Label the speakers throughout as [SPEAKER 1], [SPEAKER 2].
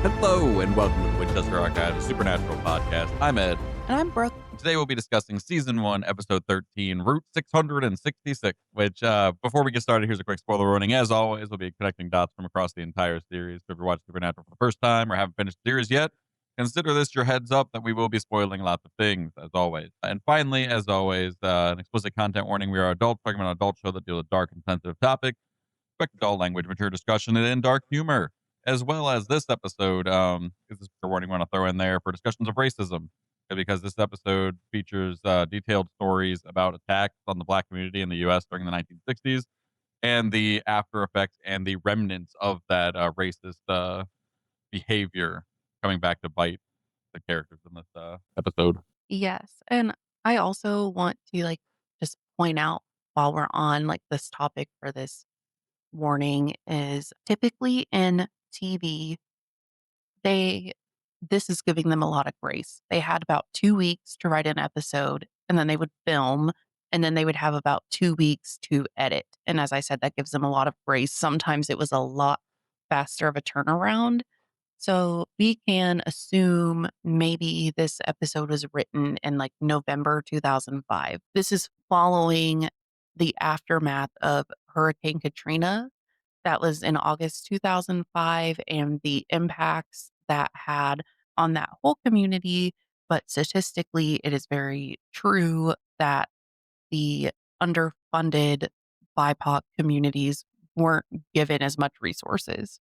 [SPEAKER 1] Hello and welcome to the Winchester Archives Supernatural Podcast. I'm Ed.
[SPEAKER 2] And I'm Brooke.
[SPEAKER 1] Today we'll be discussing Season 1, Episode 13, Route 666, which, before we get started, here's a quick spoiler warning. As always, we'll be connecting dots from across the entire series. If you've watched Supernatural for the first time or haven't finished the series yet, consider this your heads up that we will be spoiling lots of things, as always. And finally, as always, an explicit content warning. We are adults talking about an adult show that deals with dark and sensitive topics. Expect adult language, mature discussion, and dark humor, as well as this episode. Is this a warning I want to throw in there for discussions of racism, because this episode features detailed stories about attacks on the Black community in the U.S. during the 1960s and the after effects and the remnants of that racist behavior coming back to bite the characters in this episode.
[SPEAKER 2] Yes. And I also want to just point out while we're on this topic for this warning is typically in TV, they this is giving them a lot of grace. They had about 2 weeks to write an episode and then they would film and then they would have about 2 weeks to edit. And as I said, that gives them a lot of grace. Sometimes it was a lot faster of a turnaround. So we can assume maybe this episode was written in November 2005. This is following the aftermath of Hurricane Katrina that was in August 2005 and the impacts that had on that whole community. But statistically, it is very true that the underfunded BIPOC communities weren't given as much resources.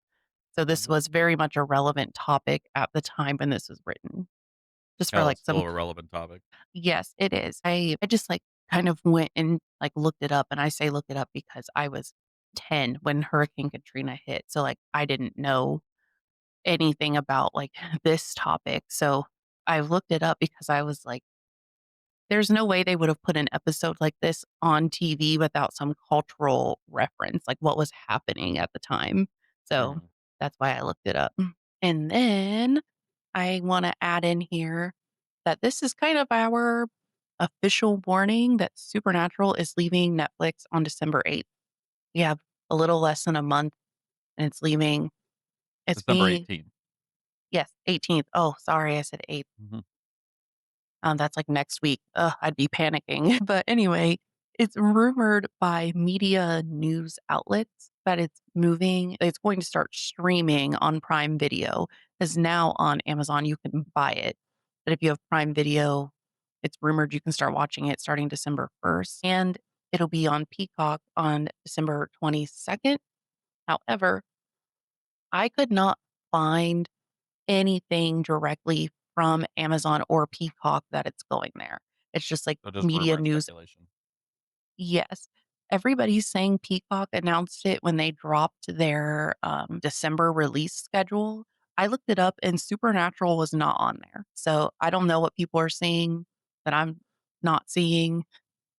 [SPEAKER 2] So this
[SPEAKER 1] Mhm.
[SPEAKER 2] was very much a relevant topic at the time when this was written. Just for
[SPEAKER 1] Hell, it's
[SPEAKER 2] some
[SPEAKER 1] still a relevant topic.
[SPEAKER 2] yes, it is. I just kind of went and looked it up, and I say look it up because I was 10 when Hurricane Katrina hit. So I didn't know anything about this topic. So I looked it up because I was like, there's no way they would have put an episode like this on TV without some cultural reference, like what was happening at the time. So
[SPEAKER 1] Mhm.
[SPEAKER 2] that's why I looked it up. And then I want to add in here that this is kind of our official warning that Supernatural is leaving Netflix on December 8th. We have a little less than a month and it's leaving. It's
[SPEAKER 1] December
[SPEAKER 2] being,
[SPEAKER 1] 18th.
[SPEAKER 2] yes, 18th. Oh, sorry, I said 8th.
[SPEAKER 1] Mhm.
[SPEAKER 2] That's next week. Ugh, I'd be panicking. But anyway, it's rumored by media news outlets that it's going to start streaming on Prime Video. Because now on Amazon, you can buy it. But if you have Prime Video, it's rumored you can start watching it starting December 1st. And it'll be on Peacock on December 22nd. However, I could not find anything directly from Amazon or Peacock that it's going there. It's just
[SPEAKER 1] So just rumor
[SPEAKER 2] media
[SPEAKER 1] and
[SPEAKER 2] news.
[SPEAKER 1] speculation.
[SPEAKER 2] Yes. Everybody's saying Peacock announced it when they dropped their December release schedule. I looked it up and Supernatural was not on there. So I don't know what people are seeing that I'm not seeing.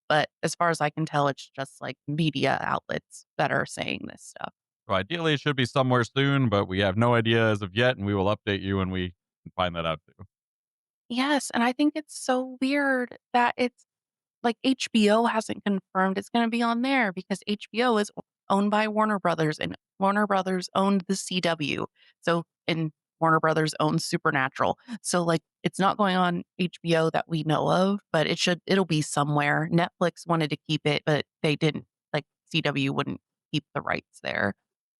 [SPEAKER 2] But as far as I can tell, it's just media outlets that are saying this stuff.
[SPEAKER 1] So ideally, it should be somewhere soon, but we have no idea as of yet, and we will update you when we can find that out too.
[SPEAKER 2] Yes. And I think it's so weird that it's HBO hasn't confirmed it's gonna be on there because HBO is owned by Warner Brothers, and Warner Brothers owned the CW. So and Warner Brothers owns Supernatural. So, it's not going on HBO that we know of, but it'll be somewhere. Netflix wanted to keep it, but they didn't. CW wouldn't keep the rights there.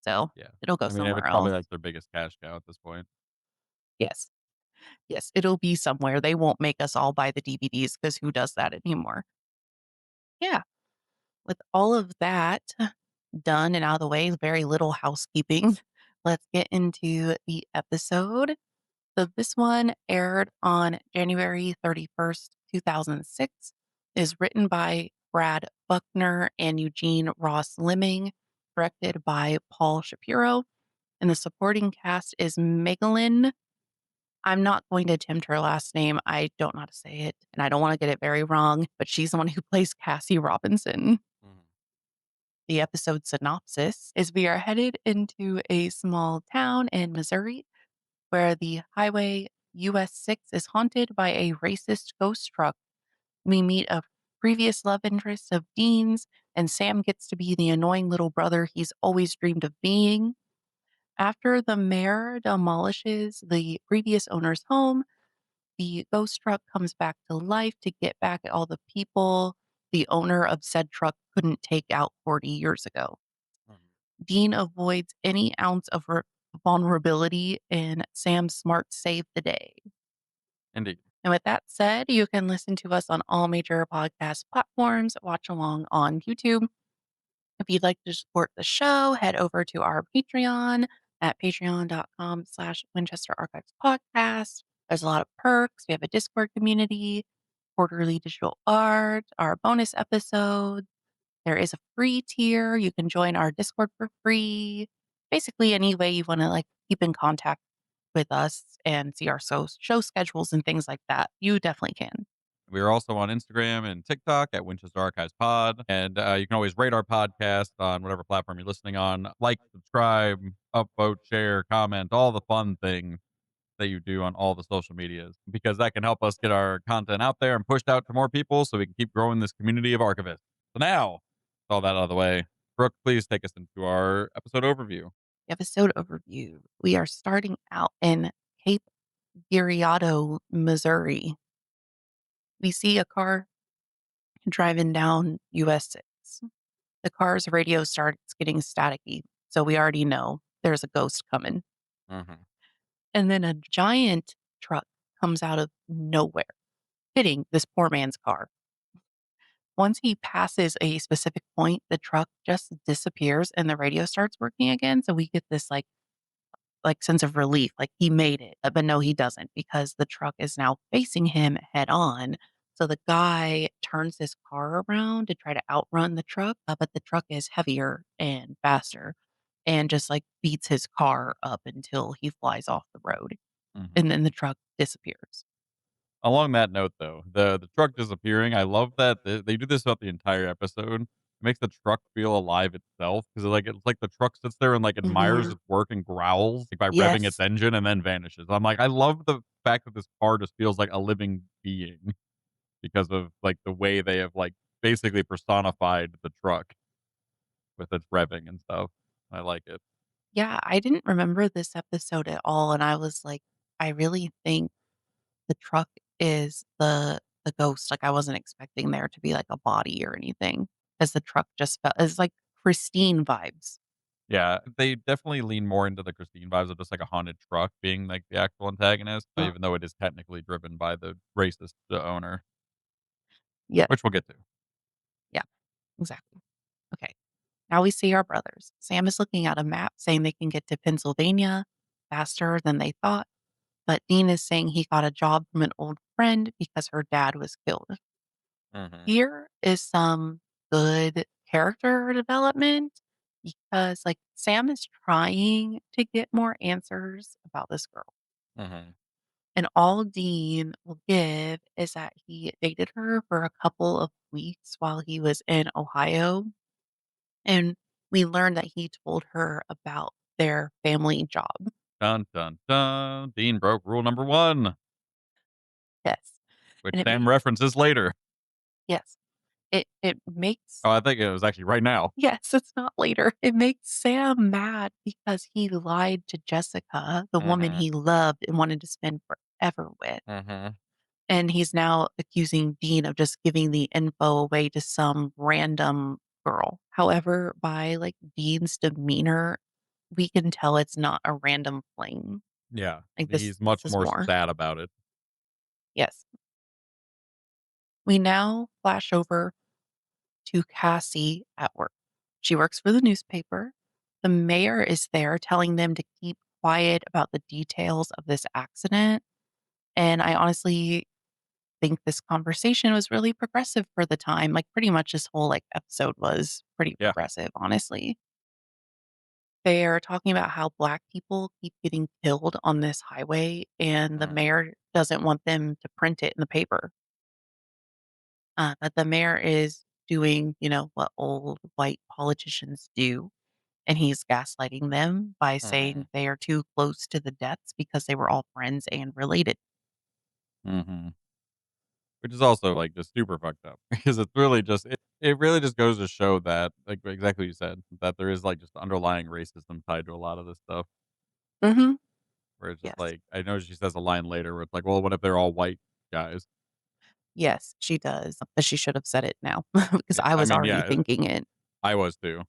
[SPEAKER 2] So,
[SPEAKER 1] Yeah.
[SPEAKER 2] it'll go
[SPEAKER 1] I mean,
[SPEAKER 2] somewhere
[SPEAKER 1] it's probably
[SPEAKER 2] else.
[SPEAKER 1] like their biggest cash cow at this point.
[SPEAKER 2] Yes. Yes, it'll be somewhere. They won't make us all buy the DVDs because who does that anymore? Yeah. With all of that done and out of the way, very little housekeeping. Let's get into the episode. So this one aired on January 31st, 2006, is written by Brad Buckner and Eugene Ross Lemming, directed by Paul Shapiro, and the supporting cast is Megalyn. I'm not going to attempt her last name. I don't know how to say it, and I don't want to get it very wrong, but she's the one who plays Cassie Robinson.
[SPEAKER 1] Mhm.
[SPEAKER 2] The episode synopsis is we are headed into a small town in Missouri where the highway US 6 is haunted by a racist ghost truck. We meet a previous love interest of Dean's, and Sam gets to be the annoying little brother he's always dreamed of being. After the mayor demolishes the previous owner's home, the ghost truck comes back to life to get back at all the people the owner of said truck couldn't take out 40 years ago.
[SPEAKER 1] Mhm.
[SPEAKER 2] Dean avoids any ounce of vulnerability, and Sam Smart saved the day.
[SPEAKER 1] Indeed.
[SPEAKER 2] And with that said, you can listen to us on all major podcast platforms, watch along on YouTube. If you'd like to support the show, head over to our Patreon at patreon.com/ Winchester Archives Podcast. There's a lot of perks. We have a Discord community, quarterly digital art, our bonus episodes. There is a free tier. You can join our Discord for free. Basically, any way you want to like keep in contact with us and see our show schedules and things like that, you definitely can.
[SPEAKER 1] We are also on Instagram and TikTok at Winchester Archives Pod. And you can always rate our podcast on whatever platform you're listening on. Like, subscribe, upvote, share, comment, all the fun things that you do on all the social medias, because that can help us get our content out there and pushed out to more people so we can keep growing this community of archivists. So now, with all that out of the way, Brooke, please take us into our episode overview.
[SPEAKER 2] Episode overview. We are starting out in Cape Girardeau, Missouri. We see a car driving down US 6. The car's radio starts getting staticky, so we already know there's a ghost coming.
[SPEAKER 1] Hmm.
[SPEAKER 2] And then a giant truck comes out of nowhere, hitting this poor man's car. Once he passes a specific point, the truck just disappears and the radio starts working again. So we get this like sense of relief, like he made it. But no, he doesn't because the truck is now facing him head on. So the guy turns his car around to try to outrun the truck, but the truck is heavier and faster and just like beats his car up until he flies off the road.
[SPEAKER 1] Hmm.
[SPEAKER 2] And then the truck disappears.
[SPEAKER 1] Along that note, though, the truck disappearing, I love that they do this throughout the entire episode. It makes the truck feel alive itself because it's like the truck sits there and like admires
[SPEAKER 2] Mhm.
[SPEAKER 1] its work and growls like by revving its
[SPEAKER 2] Yes.
[SPEAKER 1] engine and then vanishes. I'm like, I love the fact that this car just feels like a living being because of like the way they have like basically personified the truck with its revving and stuff. I like it.
[SPEAKER 2] Yeah, I didn't remember this episode at all, and I was like, I really think the truck is the ghost. Like, I wasn't expecting there to be, like, a body or anything, as the truck just felt it's like pristine vibes.
[SPEAKER 1] Yeah, they definitely lean more into the Christine vibes of just like a haunted truck being like the actual antagonist, even though it is technically driven by the racist owner,
[SPEAKER 2] Yeah,
[SPEAKER 1] which we'll get to.
[SPEAKER 2] yeah, exactly. Okay, now we see our brothers. Sam is looking at a map saying they can get to Pennsylvania faster than they thought, but Dean is saying he got a job from an old friend because her dad was killed.
[SPEAKER 1] Mhm,
[SPEAKER 2] Here is some good character development because, like, Sam is trying to get more answers about this girl.
[SPEAKER 1] mhm.
[SPEAKER 2] And all Dean will give is that he dated her for a couple of weeks while he was in Ohio. And we learned that he told her about their family job.
[SPEAKER 1] Dun, dun, dun. Dean broke rule number 1,
[SPEAKER 2] Yes.
[SPEAKER 1] which
[SPEAKER 2] And it
[SPEAKER 1] Sam
[SPEAKER 2] makes,
[SPEAKER 1] references later.
[SPEAKER 2] yes, it makes
[SPEAKER 1] Oh, I think it was actually right now.
[SPEAKER 2] yes, it's not later. It makes Sam mad because he lied to Jessica, the woman
[SPEAKER 1] Mhm,
[SPEAKER 2] he loved and wanted to spend forever with.
[SPEAKER 1] mhm.
[SPEAKER 2] And he's now accusing Dean of just giving the info away to some random girl. However, by like Dean's demeanor, we can tell it's not a random fling.
[SPEAKER 1] Yeah,
[SPEAKER 2] Like
[SPEAKER 1] he's
[SPEAKER 2] this
[SPEAKER 1] much
[SPEAKER 2] is
[SPEAKER 1] more
[SPEAKER 2] more.
[SPEAKER 1] sad about it.
[SPEAKER 2] Yes. We now flash over to Cassie at work. She works for the newspaper. The mayor is there telling them to keep quiet about the details of this accident. And I honestly think this conversation was really progressive for the time. Like pretty much this whole like episode was pretty
[SPEAKER 1] Yeah,
[SPEAKER 2] progressive, honestly. They're talking about how black people keep getting killed on this highway and the
[SPEAKER 1] mhm.
[SPEAKER 2] mayor doesn't want them to print it in the paper. But the mayor is doing, what old white politicians do. And he's gaslighting them by
[SPEAKER 1] Mhm,
[SPEAKER 2] saying they are too close to the deaths because they were all friends and related.
[SPEAKER 1] mhm. Which is also, like, just super fucked up because it's really just it really just goes to show that, like, exactly what you said, that there is, like, just underlying racism tied to a lot of this stuff.
[SPEAKER 2] Mhm.
[SPEAKER 1] where it's just
[SPEAKER 2] Yes.
[SPEAKER 1] like I know she says a line later where it's like, "Well, what if they're all white guys?"
[SPEAKER 2] Yes, she does, but she should have said it now because
[SPEAKER 1] Yeah,
[SPEAKER 2] I
[SPEAKER 1] I
[SPEAKER 2] was
[SPEAKER 1] mean,
[SPEAKER 2] already
[SPEAKER 1] yeah,
[SPEAKER 2] thinking it.
[SPEAKER 1] I was too.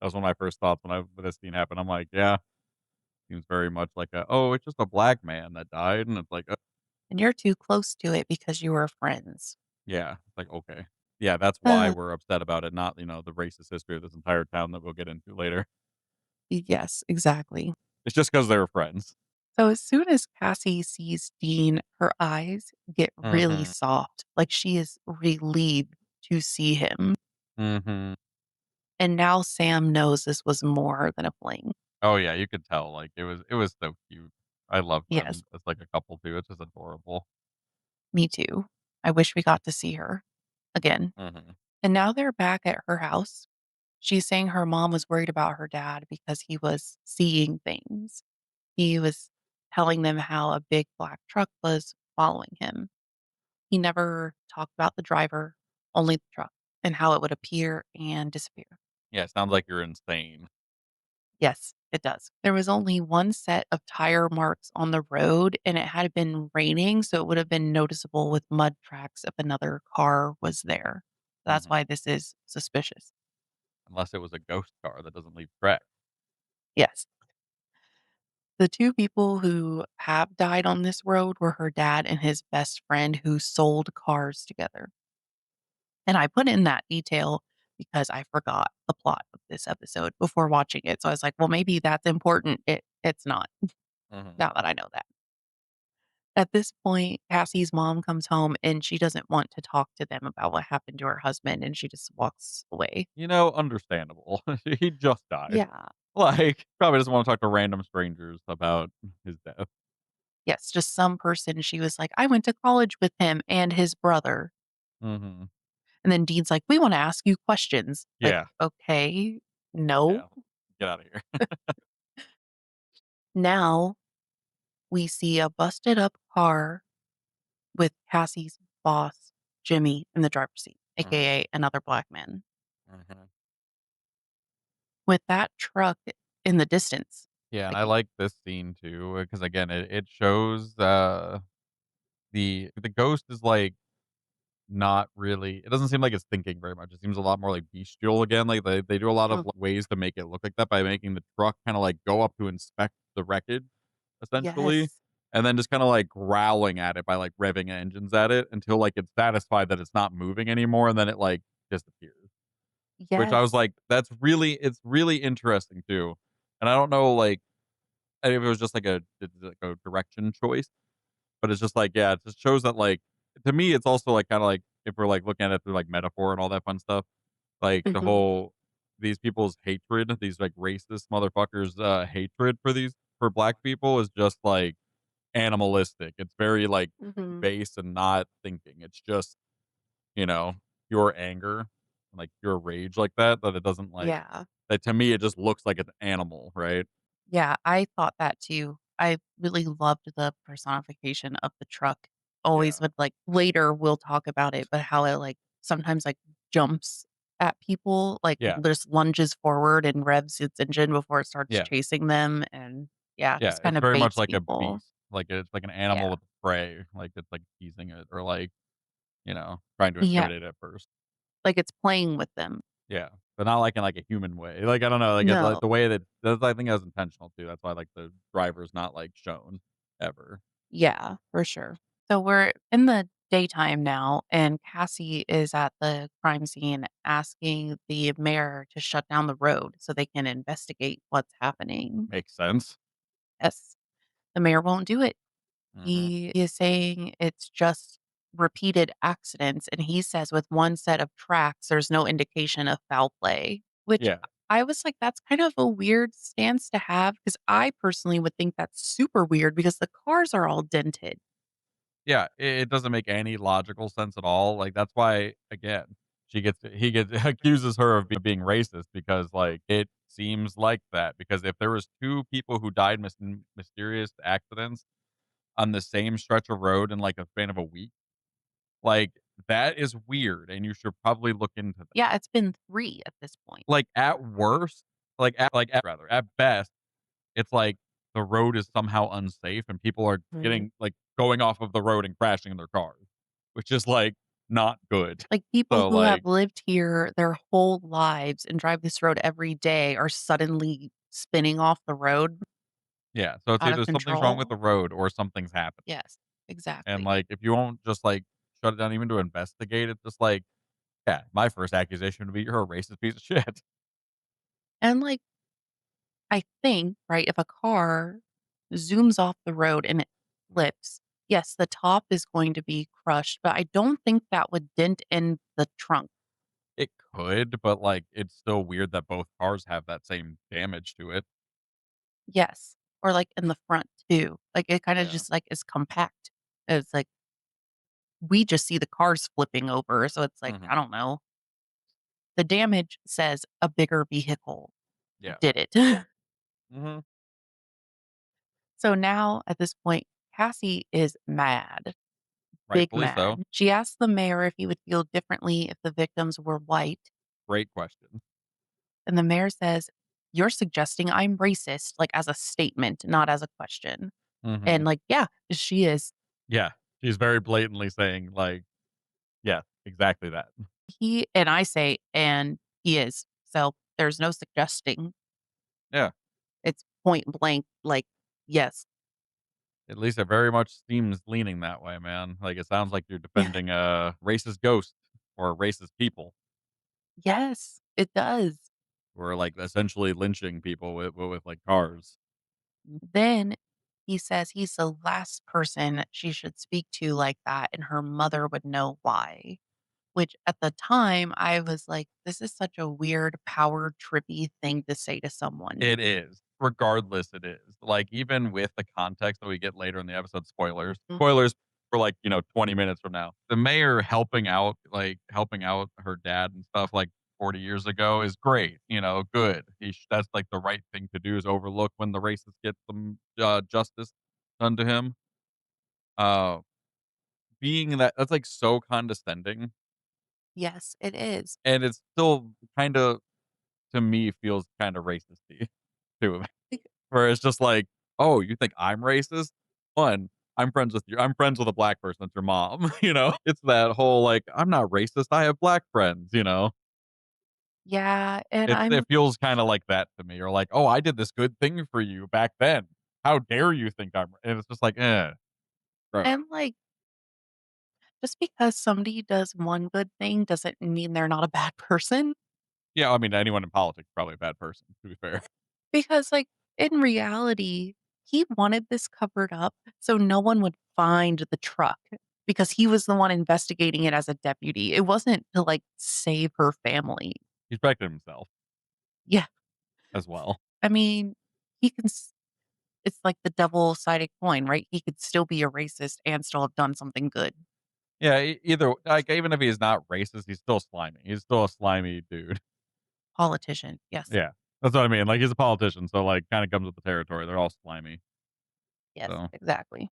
[SPEAKER 1] That was one of my first thoughts when this scene happened. I'm like, "Yeah, seems very much like a, oh, it's just a black man that died," and it's like,
[SPEAKER 2] And you're too close to it because you were friends.
[SPEAKER 1] yeah, it's like, okay. Yeah, that's why
[SPEAKER 2] Uh,
[SPEAKER 1] we're upset about it, not, the racist history of this entire town that we'll get into later.
[SPEAKER 2] yes, exactly.
[SPEAKER 1] It's just because 'cause they were friends.
[SPEAKER 2] So as soon as Cassie sees Dean, her eyes get really
[SPEAKER 1] Mhm,
[SPEAKER 2] soft, like she is relieved to see him.
[SPEAKER 1] mhm.
[SPEAKER 2] And now Sam knows this was more than a fling.
[SPEAKER 1] Oh, yeah, you could tell, like, it was so cute. I love
[SPEAKER 2] Yes,
[SPEAKER 1] them as, like, a couple too, it's just adorable.
[SPEAKER 2] me too. I wish we got to see her again.
[SPEAKER 1] Mhm,
[SPEAKER 2] And now they're back at her house. She's saying her mom was worried about her dad because he was seeing things. He was telling them how a big black truck was following him. He never talked about the driver, only the truck, and how it would appear and disappear.
[SPEAKER 1] yeah, sounds like you're insane.
[SPEAKER 2] Yes, it does. There was only one set of tire marks on the road, and it had been raining, so it would have been noticeable with mud tracks if another car was there. That's
[SPEAKER 1] Mhm,
[SPEAKER 2] why this is suspicious.
[SPEAKER 1] unless it was a ghost car that doesn't leave tracks.
[SPEAKER 2] Yes. The 2 people who have died on this road were her dad and his best friend who sold cars together. And I put in that detail because I forgot the plot of this episode before watching it. So I was like, well, maybe that's important. It's not,
[SPEAKER 1] Mhm.
[SPEAKER 2] now that I know that. At this point, Cassie's mom comes home and she doesn't want to talk to them about what happened to her husband and she just walks away.
[SPEAKER 1] Understandable. He just died.
[SPEAKER 2] Yeah.
[SPEAKER 1] Like, probably doesn't wanna talk to random strangers about his death.
[SPEAKER 2] Yes, just some person she was like, I went to college with him and his brother.
[SPEAKER 1] Mhm.
[SPEAKER 2] And then Dean's like, we want to ask you questions. Like,
[SPEAKER 1] Yeah,
[SPEAKER 2] okay, no.
[SPEAKER 1] yeah. Get outta here.
[SPEAKER 2] Now we see a busted up car with Cassie's boss, Jimmy, in the driver's seat,
[SPEAKER 1] Mhm,
[SPEAKER 2] AKA another black man,
[SPEAKER 1] mhm.
[SPEAKER 2] with that truck in the distance.
[SPEAKER 1] Yeah, and
[SPEAKER 2] Like,
[SPEAKER 1] I like this scene too, because again, it shows, the ghost is, like, not really it doesn't seem like it's thinking very much. It seems a lot more, like, bestial again, like, they do a lot of,
[SPEAKER 2] mm,
[SPEAKER 1] like, ways to make it look like that by making the truck kinda, like, go up to inspect the wreckage, essentially,
[SPEAKER 2] yes,
[SPEAKER 1] and then just kinda, like, growling at it by, like, revving engines at it until, like, it's satisfied that it's not moving anymore, and then it, like, disappears. Which I was
[SPEAKER 2] yes.
[SPEAKER 1] like, it's really interesting too, and I don't know, like, if it was just, like a direction choice, but it's just like, yeah, it just shows that, like to me, it's also, like, kinda like, if we're, like, looking at it through, like, metaphor and all that fun stuff, like,
[SPEAKER 2] Hmm.
[SPEAKER 1] these people's hatred, these, like, racist motherfuckers', hatred for black people is just, like, animalistic. It's very, like,
[SPEAKER 2] Hmm.
[SPEAKER 1] base and not thinking. It's just, you know, pure anger, and, like, pure rage like that, that it doesn't, like
[SPEAKER 2] Yeah.
[SPEAKER 1] that to me, it just looks like an animal, right?
[SPEAKER 2] Yeah. I thought that too. I really loved the personification of the truck. Always
[SPEAKER 1] Yeah.
[SPEAKER 2] would like later we'll talk about it, but how it like sometimes like jumps at people, like
[SPEAKER 1] Yeah.
[SPEAKER 2] just lunges forward and revs its engine before it starts
[SPEAKER 1] Yeah.
[SPEAKER 2] chasing them. And yeah,
[SPEAKER 1] Yeah,
[SPEAKER 2] just kind
[SPEAKER 1] it's
[SPEAKER 2] of
[SPEAKER 1] very much
[SPEAKER 2] baits
[SPEAKER 1] like a
[SPEAKER 2] people.
[SPEAKER 1] beast. Like, it's like an
[SPEAKER 2] Yeah.
[SPEAKER 1] animal with prey, like, it's, like, teasing it or, like, trying to
[SPEAKER 2] Yeah.
[SPEAKER 1] intimidate it at first.
[SPEAKER 2] Like it's playing with them.
[SPEAKER 1] Yeah, but not, like, in, like, a human way. Like, I don't know, like, it's, like,
[SPEAKER 2] No.
[SPEAKER 1] the way that I think that was intentional too. That's why, like, the driver's not, like, shown ever.
[SPEAKER 2] Yeah, for sure. So we're in the daytime now, and Cassie is at the crime scene asking the mayor to shut down the road so they can investigate what's happening.
[SPEAKER 1] Makes sense.
[SPEAKER 2] Yes, the mayor won't do it.
[SPEAKER 1] Mhm.
[SPEAKER 2] He is saying it's just repeated accidents, and he says with one set of tracks, there's no indication of foul play, which
[SPEAKER 1] Yeah.
[SPEAKER 2] I was like, that's kind of a weird stance to have because I personally would think that's super weird because the cars are all dented.
[SPEAKER 1] Yeah, it doesn't make any logical sense at all, like, that's why, again, he gets accuses her of being racist because, like, it seems like that, because if there was 2 people who died mysterious accidents on the same stretch of road in, like, a span of a week, like, that is weird, and you should probably look into that.
[SPEAKER 2] Yeah, it's been 3 at this point.
[SPEAKER 1] Like, at worst, at rather, at best, it's like the road is somehow unsafe and people are
[SPEAKER 2] Mhm.
[SPEAKER 1] getting like going off of the road and crashing in their cars, which is like not good.
[SPEAKER 2] Like, people
[SPEAKER 1] So
[SPEAKER 2] who have
[SPEAKER 1] like,
[SPEAKER 2] lived here their whole lives and drive this road every day are suddenly spinning off the road
[SPEAKER 1] yeah, so it's
[SPEAKER 2] out of
[SPEAKER 1] either something's wrong with
[SPEAKER 2] control.
[SPEAKER 1] the road or something's happening.
[SPEAKER 2] Yes,
[SPEAKER 1] And
[SPEAKER 2] exactly.
[SPEAKER 1] like, if you won't just like shut it down even to investigate it, just like, yeah, my first accusation would be you're a racist piece of shit.
[SPEAKER 2] And, like, I think, right, if a car zooms off the road and it flips, yes, the top is going to be crushed, but I don't think that would dent in the trunk.
[SPEAKER 1] It could, but like, it's still weird that both cars have that same damage to it.
[SPEAKER 2] Yes, or, like, in the front too. Like, it kinda
[SPEAKER 1] Yeah.
[SPEAKER 2] just, like, is compact. It's like, we just see the cars flipping over, so it's like, I
[SPEAKER 1] Mhm.
[SPEAKER 2] don't know. The damage says a bigger vehicle
[SPEAKER 1] Yeah.
[SPEAKER 2] did it.
[SPEAKER 1] Mhm.
[SPEAKER 2] So now, at this point, Cassie is mad, big
[SPEAKER 1] Rightfully so.
[SPEAKER 2] mad. She asked the mayor if he would feel differently if the victims were white,
[SPEAKER 1] Great question.
[SPEAKER 2] and the mayor says, "You're suggesting I'm racist," like, as a statement, not as a question. And,
[SPEAKER 1] Mhm.
[SPEAKER 2] like, yeah, she is.
[SPEAKER 1] Yeah. She's very blatantly saying, like, yeah, exactly that.
[SPEAKER 2] He and I say, "And he is." So, there's no suggesting.
[SPEAKER 1] Yeah.
[SPEAKER 2] It's point blank, like, yes.
[SPEAKER 1] At least it very much seems leaning that way, man. Like, it sounds like you're
[SPEAKER 2] Yeah.
[SPEAKER 1] defending a racist ghost or racist people
[SPEAKER 2] Yes, it does.
[SPEAKER 1] who are, like, essentially lynching people with like, cars.
[SPEAKER 2] Then he says he's the last person she should speak to like that, and her mother would know why. Which at the time, I was like, "This is such a weird power trippy thing to say to someone."
[SPEAKER 1] It is. Regardless, it is. Like, even with the context that we get later in the episode, spoilers.
[SPEAKER 2] Mhm.
[SPEAKER 1] Spoilers for, like, 20 minutes from now. The mayor helping out her dad and stuff, like, 40 years ago is great, good. That's, like, the right thing to do is overlook when the racist get some, justice done to him. Uh, being that's, like, so condescending,
[SPEAKER 2] Yes, it is.
[SPEAKER 1] and it's still kinda, to me, feels kinda racisty too.
[SPEAKER 2] Bec
[SPEAKER 1] Where it's just like, "Oh, you think I'm racist? One, I'm friends with a black person, that's your mom," you know? It's that whole, like, "I'm not racist, I have black friends," you know?
[SPEAKER 2] Yeah, and
[SPEAKER 1] It
[SPEAKER 2] I'm
[SPEAKER 1] feels kinda like that to me, or like, "Oh, I did this good thing for you back then. How dare you think I'm" and it's just like, bro.
[SPEAKER 2] and, like, just because somebody does one good thing doesn't mean they're not a bad person,
[SPEAKER 1] Yeah, I mean, anyone in politics is probably a bad person, to be fair.
[SPEAKER 2] because, like, in reality, he wanted this covered up so no one would find the truck because he was the one investigating it as a deputy. It wasn't to, like, save her family.
[SPEAKER 1] He's protected himself
[SPEAKER 2] Yeah.
[SPEAKER 1] as well.
[SPEAKER 2] I mean, he can s it's like the double-sided coin, right? He could still be a racist and still have done something good.
[SPEAKER 1] Yeah, either like, even if he's not racist, he's still slimy. He's still a slimy dude.
[SPEAKER 2] Politician, yes.
[SPEAKER 1] Yeah, that's what I mean, like, he's a politician, so, like, kinda comes with the territory. They're all slimy,
[SPEAKER 2] Yes,
[SPEAKER 1] so
[SPEAKER 2] exactly.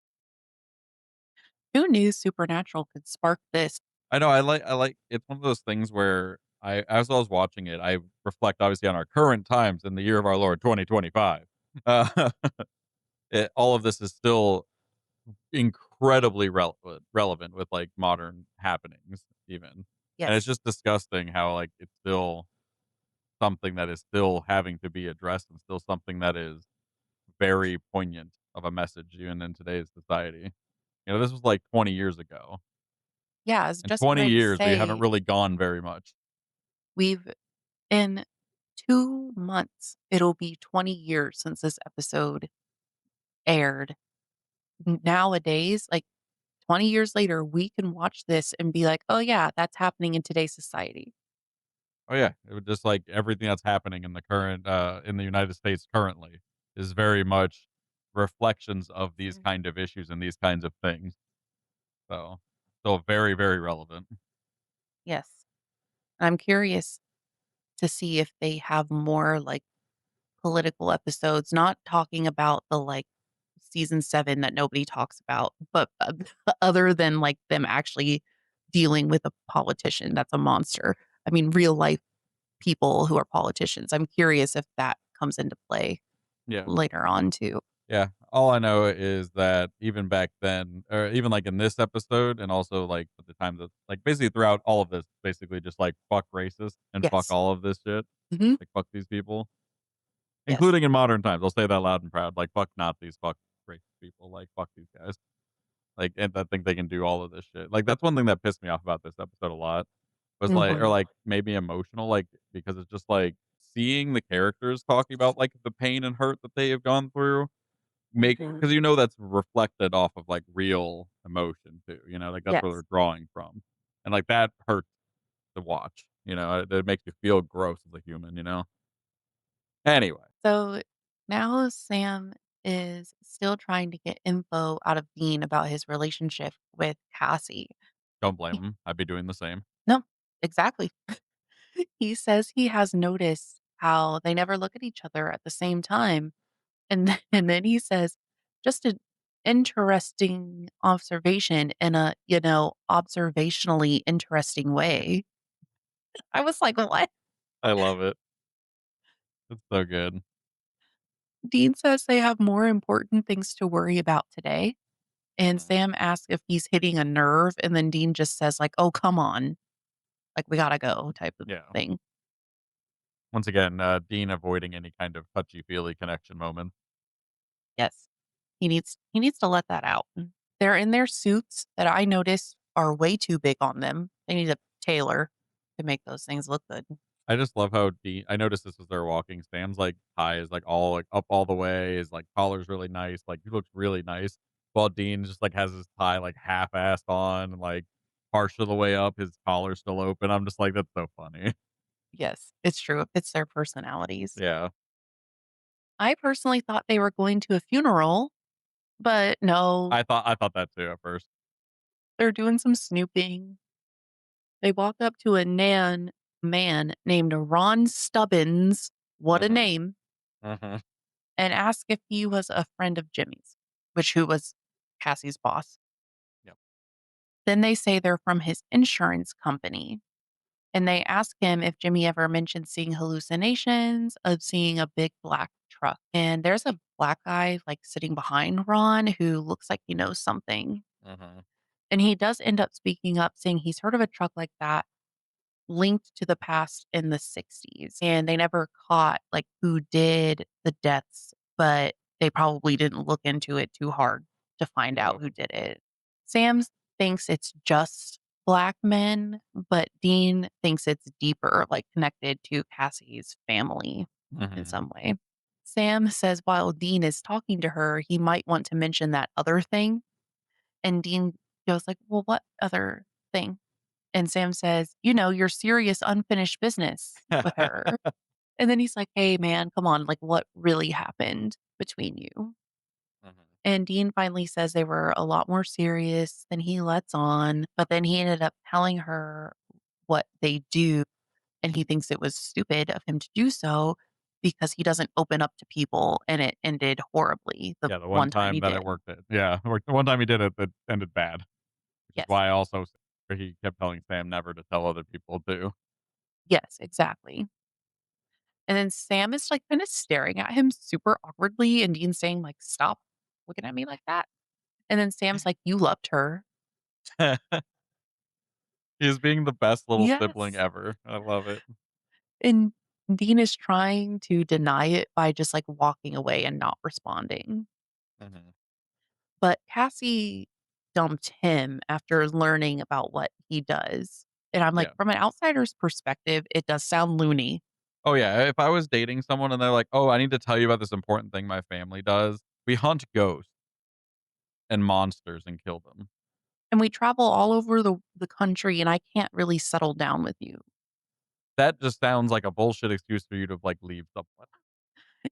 [SPEAKER 2] Who knew Supernatural could spark this?
[SPEAKER 1] I know I like it's one of those things where as I was watching it, I reflect obviously on our current times in the year of our Lord 2025. Uh, all of this is still incredibly relevant with, like, modern happenings even, and it's
[SPEAKER 2] Yes,
[SPEAKER 1] just disgusting how, like, it's still something that is still having to be addressed and still something that is very poignant of a message even in today's society. This was, like, 20 years ago.
[SPEAKER 2] yeah, I was
[SPEAKER 1] In
[SPEAKER 2] just
[SPEAKER 1] 20
[SPEAKER 2] going to
[SPEAKER 1] years, we haven't
[SPEAKER 2] say,
[SPEAKER 1] really gone very much.
[SPEAKER 2] we've in 2 months, it'll be 20 years since this episode aired. Nowadays, like, 20 years later, we can watch this and be like, "Oh, yeah, that's happening in today's society."
[SPEAKER 1] Oh, yeah. It would just like everything that's happening in the current, in the United States currently is very much reflections of these
[SPEAKER 2] Mm.
[SPEAKER 1] kind of issues and these kinds of things. So, still very, very relevant.
[SPEAKER 2] Yes. I'm curious to see if they have more, like, political episodes, not talking about the, like, season 7 that nobody talks about, but, other than, like, them actually dealing with a politician that's a monster. I mean, real life people who are politicians. I'm curious if that comes into play
[SPEAKER 1] Yeah.
[SPEAKER 2] later on too.
[SPEAKER 1] Yeah, all I know is that even back then, or even, like, in this episode, and also, like, at the time that like, basically throughout all of this, basically just, like, fuck racist and fuck
[SPEAKER 2] Yes.
[SPEAKER 1] all of this shit.
[SPEAKER 2] Mhm.
[SPEAKER 1] Like, fuck these people,
[SPEAKER 2] Yes.
[SPEAKER 1] including in modern times. I'll say that loud and proud, like, fuck Nazis, fuck racist people, like, fuck these guys. Like, and I think they can do all of this shit. Like, that's one thing that pissed me off about this episode a lot, was, like, or,
[SPEAKER 2] Mhm.
[SPEAKER 1] like, made me emotional, like, because it's just, like, seeing the characters talking about, like, the pain and hurt that they have gone through, make
[SPEAKER 2] Mhm.
[SPEAKER 1] because that's reflected off of, like, real emotion too, like, that's where they're
[SPEAKER 2] Yes.
[SPEAKER 1] drawing from, and, like, that hurts to watch, it makes you feel gross as a human. Anyway,
[SPEAKER 2] So now Sam is still trying to get info out of Dean about his relationship with Cassie.
[SPEAKER 1] don't blame
[SPEAKER 2] He
[SPEAKER 1] him, I'd be doing the same.
[SPEAKER 2] No, exactly. He says he has noticed how they never look at each other at the same time. And then he says, just an interesting observation in a, observationally interesting way. I was like, what?
[SPEAKER 1] I love it. It's so good.
[SPEAKER 2] Dean says they have more important things to worry about today. And
[SPEAKER 1] Mhm.
[SPEAKER 2] Sam asks if he's hitting a nerve. And then Dean just says, like, oh, come on. Like, we gotta go type of
[SPEAKER 1] Yeah.
[SPEAKER 2] thing.
[SPEAKER 1] Once again, Dean avoiding any kind of touchy-feely connection moment.
[SPEAKER 2] Yes. He needs to let that out. They're in their suits that I notice are way too big on them. They need a tailor to make those things look good.
[SPEAKER 1] I just love how Dean I noticed this as they're walking, Sam's, like, tie is, like, all, like, up all the way, his, like, collar's really nice, like, he looks really nice, while Dean just, like, has his tie, like, half-assed on, like, partial of the way up, his collar's still open, I'm just like, "That's so funny."
[SPEAKER 2] Yes, it's true. It fits their personalities.
[SPEAKER 1] Yeah.
[SPEAKER 2] I personally thought they were going to a funeral, but no,
[SPEAKER 1] I thought that too at first.
[SPEAKER 2] they're doing some snooping. They walk up to a man named Ron Stubbins, what a
[SPEAKER 1] Mhm.
[SPEAKER 2] name,
[SPEAKER 1] Mhm.
[SPEAKER 2] and ask if he was a friend of Jimmy's, which who was Cassie's boss.
[SPEAKER 1] Yep.
[SPEAKER 2] Then they say they're from his insurance company. And they ask him if Jimmy ever mentioned seeing hallucinations of seeing a big black truck. And there's a black guy like sitting behind Ron who looks like he knows something.
[SPEAKER 1] Mhm.
[SPEAKER 2] And he does end up speaking up, saying he's heard of a truck like that linked to the past in the 60s. And they never caught like who did the deaths, but they probably didn't look into it too hard to find out
[SPEAKER 1] Yep.
[SPEAKER 2] who did it. Sam thinks it's just black men, but Dean thinks it's deeper, like connected to Cassie's family in
[SPEAKER 1] Mhm.
[SPEAKER 2] some way. Sam says while Dean is talking to her, he might want to mention that other thing. And Dean goes like, "Well, what other thing?" And Sam says, "Your serious unfinished business with her." And then he's like, "Hey, man, come on. Like, what really happened between you?"
[SPEAKER 1] Mhm.
[SPEAKER 2] And Dean finally says they were a lot more serious than he lets on. But then he ended up telling her what they do. And he thinks it was stupid of him to do so because he doesn't open up to people. And it ended horribly the
[SPEAKER 1] Yeah, the one
[SPEAKER 2] one time he
[SPEAKER 1] time that
[SPEAKER 2] did.
[SPEAKER 1] it worked it yeah, the one time he did it, that ended bad, which is
[SPEAKER 2] Yes.
[SPEAKER 1] why I also he kept telling Sam never to tell other people too.
[SPEAKER 2] Yes, exactly. And then Sam is, like, kinda staring at him super awkwardly, and Dean's saying, like, "Stop looking at me like that." And then Sam's like, "You loved her."
[SPEAKER 1] He's being the best little sibling
[SPEAKER 2] Yes.
[SPEAKER 1] ever. I love it.
[SPEAKER 2] And Dean is trying to deny it by just, like, walking away and not responding.
[SPEAKER 1] Mhm.
[SPEAKER 2] But Cassie dumped him after learning about what he does. And I'm like,
[SPEAKER 1] Yeah.
[SPEAKER 2] from an outsider's perspective, it does sound loony.
[SPEAKER 1] Oh, yeah, if I was dating someone and they're like, "Oh, I need to tell you about this important thing my family does. We hunt ghosts and monsters and kill them."
[SPEAKER 2] And we travel all over the country, and I can't really settle down with you.
[SPEAKER 1] That just sounds like a bullshit excuse for you to, like, leave someone.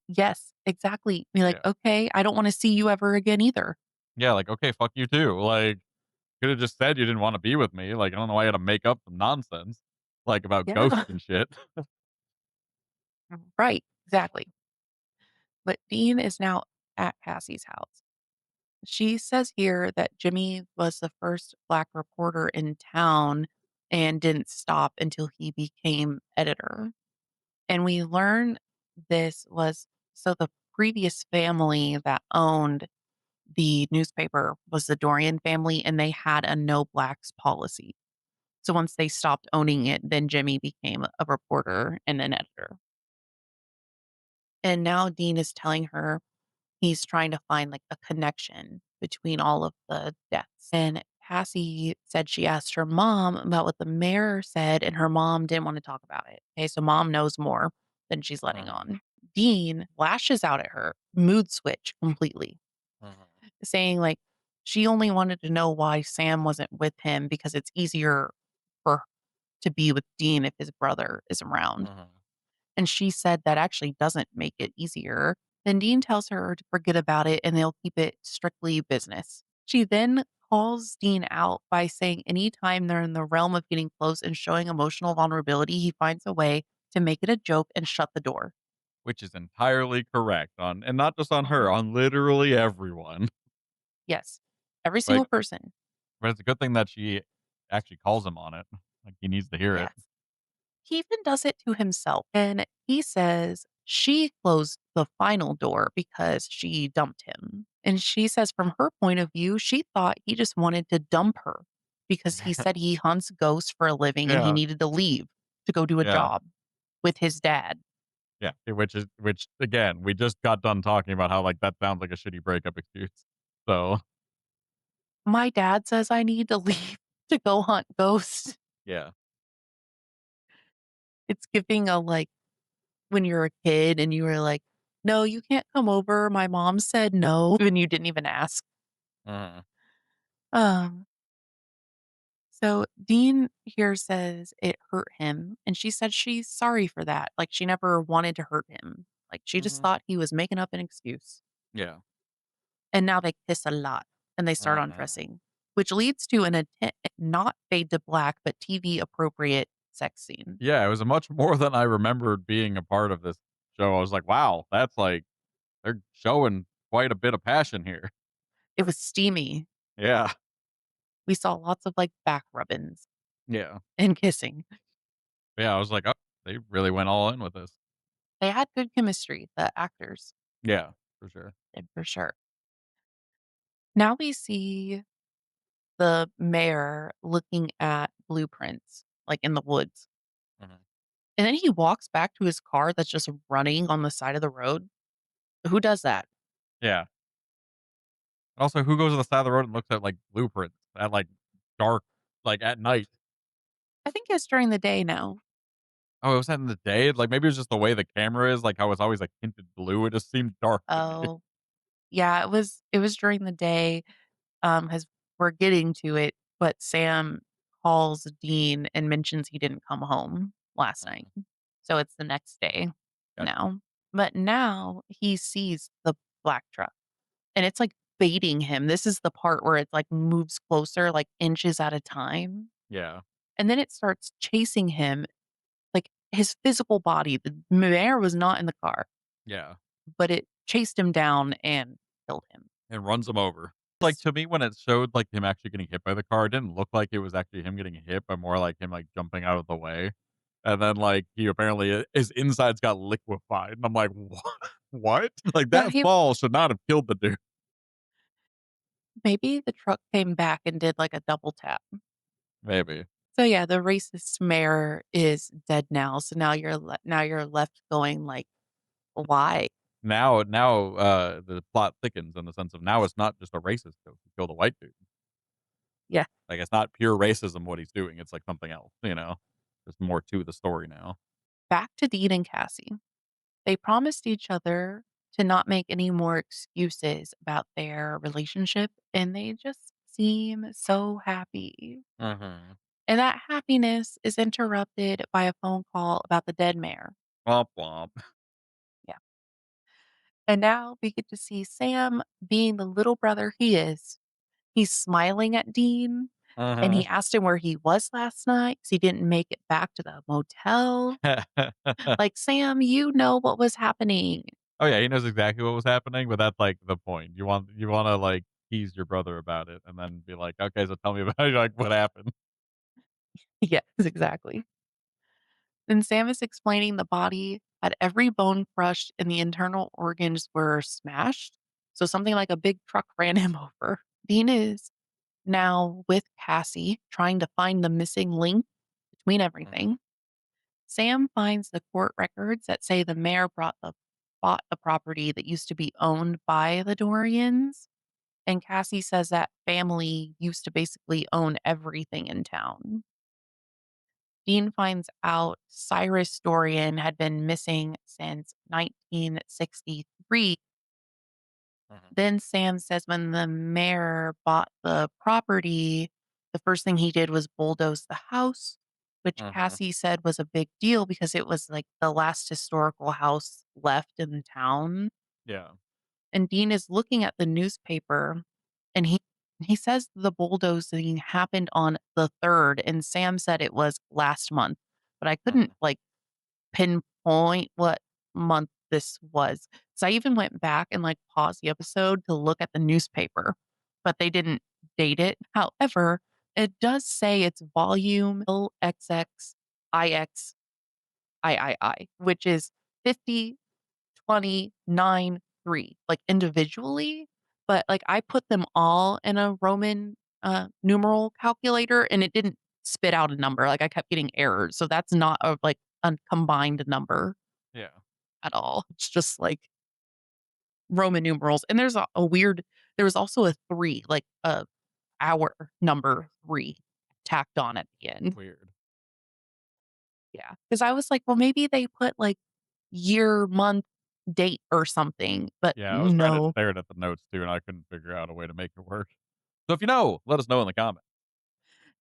[SPEAKER 2] Yes, exactly. Be like,
[SPEAKER 1] Yeah.
[SPEAKER 2] "Okay, I don't wanna see you ever again either."
[SPEAKER 1] Yeah, like, "Okay, fuck you too." Like, coulda just said you didn't wanna be with me, like, I don't know why you had to make up some nonsense, like, about ghosts
[SPEAKER 2] Yeah.
[SPEAKER 1] and shit.
[SPEAKER 2] Right, exactly. But Dean is now at Cassie's house. She says here that Jimmy was the first Black reporter in town and didn't stop until he became editor. And we learn this was so the previous family that owned the newspaper was the Dorian family, and they had a no blacks policy. So once they stopped owning it, then Jimmy became a reporter and an editor. And now Dean is telling her he's trying to find like a connection between all of the deaths. And Cassie said she asked her mom about what the mayor said, and her mom didn't want to talk about it. Okay, so mom knows more than she's letting
[SPEAKER 1] Mhm.
[SPEAKER 2] on. Dean lashes out at her, mood switch completely,
[SPEAKER 1] Mhm.
[SPEAKER 2] saying like she only wanted to know why Sam wasn't with him because it's easier for her to be with Dean if his brother is around.
[SPEAKER 1] Mhm.
[SPEAKER 2] And she said that actually doesn't make it easier. Then Dean tells her to forget about it and they'll keep it strictly business. She then calls Dean out by saying anytime they're in the realm of getting close and showing emotional vulnerability, he finds a way to make it a joke and shut the door.
[SPEAKER 1] Which is entirely correct on, and not just on her,
[SPEAKER 2] Mhm.
[SPEAKER 1] on literally everyone.
[SPEAKER 2] Yes. Every
[SPEAKER 1] Like,
[SPEAKER 2] single person.
[SPEAKER 1] but it's a good thing that she actually calls him on it. Like, he needs to hear it.
[SPEAKER 2] Yes. He even does it to himself. And he says she closed the final door because she dumped him. And she says, from her point of view, she thought he just wanted to dump her because he said he hunts ghosts for a living and he
[SPEAKER 1] Yeah.
[SPEAKER 2] needed to leave to go do a
[SPEAKER 1] Yeah.
[SPEAKER 2] job with his dad.
[SPEAKER 1] Yeah. Which again, we just got done talking about how, like, that sounds like a shitty breakup excuse. So,
[SPEAKER 2] My dad says I need to leave to go hunt ghosts.
[SPEAKER 1] yeah.
[SPEAKER 2] It's giving a like when you're a kid and you were like, no, you can't come over. My mom said no. And you didn't even ask.
[SPEAKER 1] Mhm.
[SPEAKER 2] Um, So Dean here says it hurt him, and she said she's sorry for that. Like she never wanted to hurt him. Like she just
[SPEAKER 1] Mhm.
[SPEAKER 2] thought he was making up an excuse.
[SPEAKER 1] Yeah.
[SPEAKER 2] And now they kiss a lot and they start
[SPEAKER 1] Mhm.
[SPEAKER 2] undressing, which leads to an not fade to black, but TV appropriate sex scene.
[SPEAKER 1] Yeah, it was a much more than I remembered being a part of this show. I was like, "Wow, that's like they're showing quite a bit of passion here."
[SPEAKER 2] It was steamy.
[SPEAKER 1] Yeah.
[SPEAKER 2] We saw lots of like back rubbins
[SPEAKER 1] Yeah.
[SPEAKER 2] and kissing.
[SPEAKER 1] Yeah, I was like, "Oh, they really went all in with this."
[SPEAKER 2] They had good chemistry, the actors
[SPEAKER 1] Yeah, for sure.
[SPEAKER 2] did for sure. Now we see the mayor looking at blueprints, like, in the woods,
[SPEAKER 1] Mhm.
[SPEAKER 2] and then he walks back to his car that's just running on the side of the road. Who does that?
[SPEAKER 1] Yeah. Also, who goes to the side of the road and looks at, like, blueprints at, like, dark, like, at night?
[SPEAKER 2] I think it's during the day now.
[SPEAKER 1] Oh, it was that in the day? Like, maybe it was just the way the camera is, like, how it's always, like, tinted blue. It just seemed dark to me.
[SPEAKER 2] Oh, yeah, it was during the day, as we're getting to it, but Sam calls Dean and mentions he didn't come home last night.
[SPEAKER 1] Mhm.
[SPEAKER 2] So it's the next day
[SPEAKER 1] Gotcha.
[SPEAKER 2] now. But now he sees the black truck. And it's, like, baiting him. This is the part where it, like, moves closer, like, inches at a time,
[SPEAKER 1] Yeah.
[SPEAKER 2] and then it starts chasing him, like, his physical body. The mare was not in the car,
[SPEAKER 1] Yeah.
[SPEAKER 2] but it chased him down and killed him.
[SPEAKER 1] And runs him over. Like,
[SPEAKER 2] S
[SPEAKER 1] to me, when it showed, like, him actually getting hit by the car, it didn't look like it was actually him getting hit, but more like him, like, jumping out of the way. And then, like, he apparently his insides got liquefied, and I'm like, "What? What?" Like,
[SPEAKER 2] No,
[SPEAKER 1] that
[SPEAKER 2] he
[SPEAKER 1] fall should not have killed the dude.
[SPEAKER 2] maybe the truck came back and did, like, a double tap.
[SPEAKER 1] Maybe.
[SPEAKER 2] So, yeah, the racist mayor is dead now, so now you're left going, like, "Why?"
[SPEAKER 1] Now, the plot thickens in the sense of now it's not just a racist joke, he killed a white dude.
[SPEAKER 2] Yeah.
[SPEAKER 1] Like, it's not pure racism what he's doing, it's, like, something else, you know? There's more to the story now.
[SPEAKER 2] Back to Dean and Cassie. They promised each other to not make any more excuses about their relationship, and they just seem so happy.
[SPEAKER 1] Mhm.
[SPEAKER 2] And that happiness is interrupted by a phone call about the dead mare.
[SPEAKER 1] Womp womp.
[SPEAKER 2] Yeah. And now we get to see Sam being the little brother he is. He's smiling at Dean and
[SPEAKER 1] Mhm.
[SPEAKER 2] he asked him where he was last night because he didn't make it back to the motel. Like, Sam, you know what was happening.
[SPEAKER 1] Oh, yeah, he knows exactly what was happening, but that's, like, the point. You wanna, like, tease your brother about it and then be like, "Okay, so tell me about like, what happened?"
[SPEAKER 2] Yes, exactly. And Sam is explaining the body. had every bone crushed and the internal organs were smashed. So something like a big truck ran him over. Dean is now with Cassie, trying to find the missing link between
[SPEAKER 1] Mhm.
[SPEAKER 2] everything. Sam finds the court records that say the mayor bought the property that used to be owned by the Dorians. And Cassie says that family used to basically own everything in town. Dean finds out Cyrus Dorian had been missing since 1963.
[SPEAKER 1] Mhm.
[SPEAKER 2] Then Sam says when the mayor bought the property, the first thing he did was bulldoze the house, which
[SPEAKER 1] Mhm.
[SPEAKER 2] Cassie said was a big deal because it was like the last historical house left in town.
[SPEAKER 1] Yeah.
[SPEAKER 2] And Dean is looking at the newspaper and he says the bulldozing happened on the 3rd and Sam said it was last month, but I couldn't
[SPEAKER 1] Mhm.
[SPEAKER 2] like pinpoint what month this was. So I even went back and, like, paused the episode to look at the newspaper, but they didn't date it. However, it does say it's volume LXXIXIII, which is 50, 20, 9, 3, like, individually, but, like, I put them all in a Roman, numeral calculator, and it didn't spit out a number, like, I kept getting errors, so that's not a, like, a combined number
[SPEAKER 1] Yeah.
[SPEAKER 2] at all. It's just, like, Roman numerals, and there's a weird there was also a 3, like, a hour number 3 tacked on at the end.
[SPEAKER 1] Weird.
[SPEAKER 2] Yeah, because I was like, "Well, maybe they put, like, year, month, date or something," but
[SPEAKER 1] Yeah, I was trying to
[SPEAKER 2] no.
[SPEAKER 1] stare at the notes too, and I couldn't figure out a way to make it work. So if you know, let us know in the comments.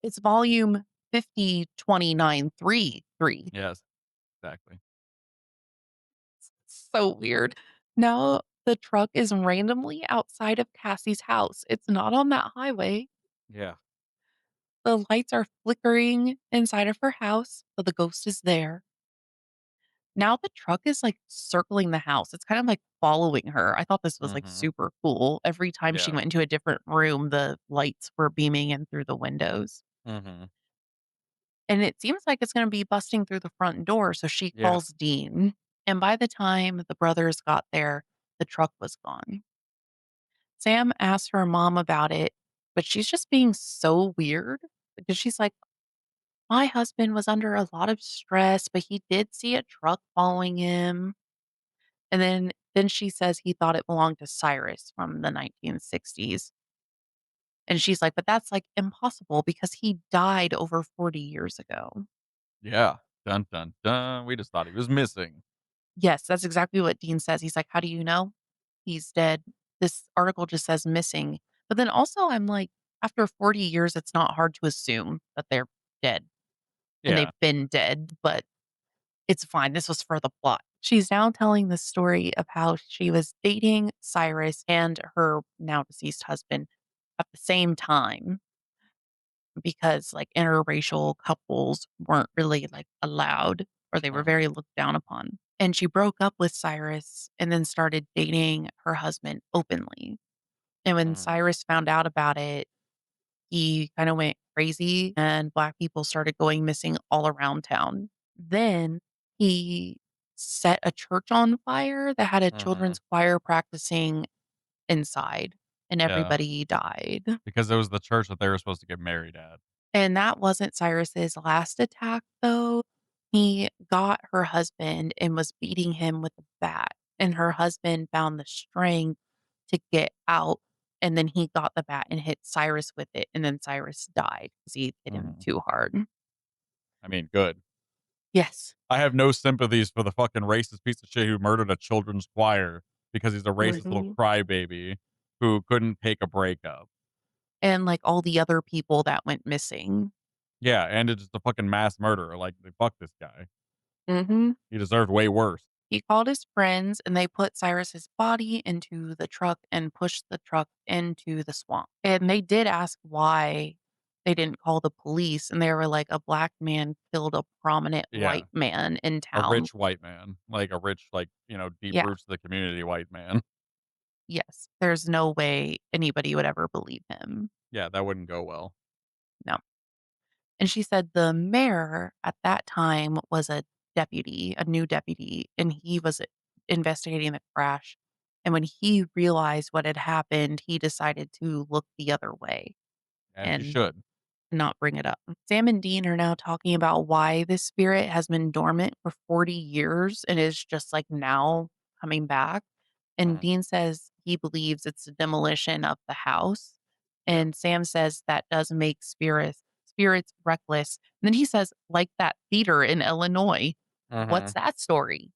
[SPEAKER 2] It's volume 50, 29, 3, 3.
[SPEAKER 1] Yes, exactly.
[SPEAKER 2] It's so weird. Now the truck is randomly outside of Cassie's house. It's not on that highway.
[SPEAKER 1] Yeah.
[SPEAKER 2] The lights are flickering inside of her house, but the ghost is there. Now the truck is, like, circling the house. It's kind of, like, following her. I thought this was, like,
[SPEAKER 1] Mhm.
[SPEAKER 2] super cool. Every time she
[SPEAKER 1] Yeah.
[SPEAKER 2] went into a different room, the lights were beaming in through the windows.
[SPEAKER 1] Mhm.
[SPEAKER 2] And it seems like it's gonna be busting through the front door, so she
[SPEAKER 1] Yeah.
[SPEAKER 2] calls Dean. And by the time the brothers got there, the truck was gone. Sam asked her mom about it, but she's just being so weird because she's like, "My husband was under a lot of stress, but he did see a truck following him." And then she says he thought it belonged to Cyrus from the 1960s. And she's like, "But that's, like, impossible because he died over 40 years ago."
[SPEAKER 1] Yeah. Dun dun dun. We just thought he was missing.
[SPEAKER 2] Yes, that's exactly what Dean says. He's like, "How do you know? He's dead. This article just says missing." But then also I'm like, after 40 years, it's not hard to assume that they're dead and
[SPEAKER 1] Yeah.
[SPEAKER 2] they've been dead, but it's fine. This was for the plot. She's now telling the story of how she was dating Cyrus and her now deceased husband at the same time because, like, interracial couples weren't really, like, allowed or they were
[SPEAKER 1] Mhm.
[SPEAKER 2] very looked down upon. And she broke up with Cyrus and then started dating her husband openly. And when
[SPEAKER 1] Mhm.
[SPEAKER 2] Cyrus found out about it, he kinda went crazy and Black people started going missing all around town. Then he set a church on fire that had a
[SPEAKER 1] Mhm.
[SPEAKER 2] children's choir practicing inside, and
[SPEAKER 1] Yeah.
[SPEAKER 2] everybody died.
[SPEAKER 1] Because it was the church that they were supposed to get married at.
[SPEAKER 2] And that wasn't Cyrus's last attack, though. He got her husband and was beating him with a bat, and her husband found the strength to get out, and then he got the bat and hit Cyrus with it, and then Cyrus died because he hit him
[SPEAKER 1] Mhm.
[SPEAKER 2] too hard.
[SPEAKER 1] I mean, good.
[SPEAKER 2] Yes.
[SPEAKER 1] I have no sympathies for the fucking racist piece of shit who murdered a children's choir because he's a racist little
[SPEAKER 2] Mhm.
[SPEAKER 1] crybaby who couldn't take a breakup.
[SPEAKER 2] And, like, all the other people that went missing.
[SPEAKER 1] Yeah, and it's just a fucking mass murderer. Like, fuck this guy.
[SPEAKER 2] Mhm.
[SPEAKER 1] He deserved way worse.
[SPEAKER 2] He called his friends, and they put Cyrus's body into the truck and pushed the truck into the swamp. And they did ask why they didn't call the police, and they were like, "A black man killed a prominent
[SPEAKER 1] Yeah,
[SPEAKER 2] white man in
[SPEAKER 1] a
[SPEAKER 2] town."
[SPEAKER 1] rich white man, like a rich, like, deep
[SPEAKER 2] Yeah,
[SPEAKER 1] roots to the community white man.
[SPEAKER 2] yes. There's no way anybody would ever believe him.
[SPEAKER 1] Yeah, that wouldn't go well.
[SPEAKER 2] No. And she said the mayor at that time was a deputy, a new deputy, and he was investigating the crash. And when he realized what had happened, he decided to look the other way
[SPEAKER 1] As you
[SPEAKER 2] and
[SPEAKER 1] should.
[SPEAKER 2] not bring it up. Sam and Dean are now talking about why this spirit has been dormant for 40 years and is just like now coming back. And
[SPEAKER 1] Mhm.
[SPEAKER 2] Dean says he believes it's a demolition of the house.
[SPEAKER 1] Yeah.
[SPEAKER 2] And Sam says that does make spirits reckless. And then he says, like that theater in Illinois. What's
[SPEAKER 1] Mhm.
[SPEAKER 2] that story?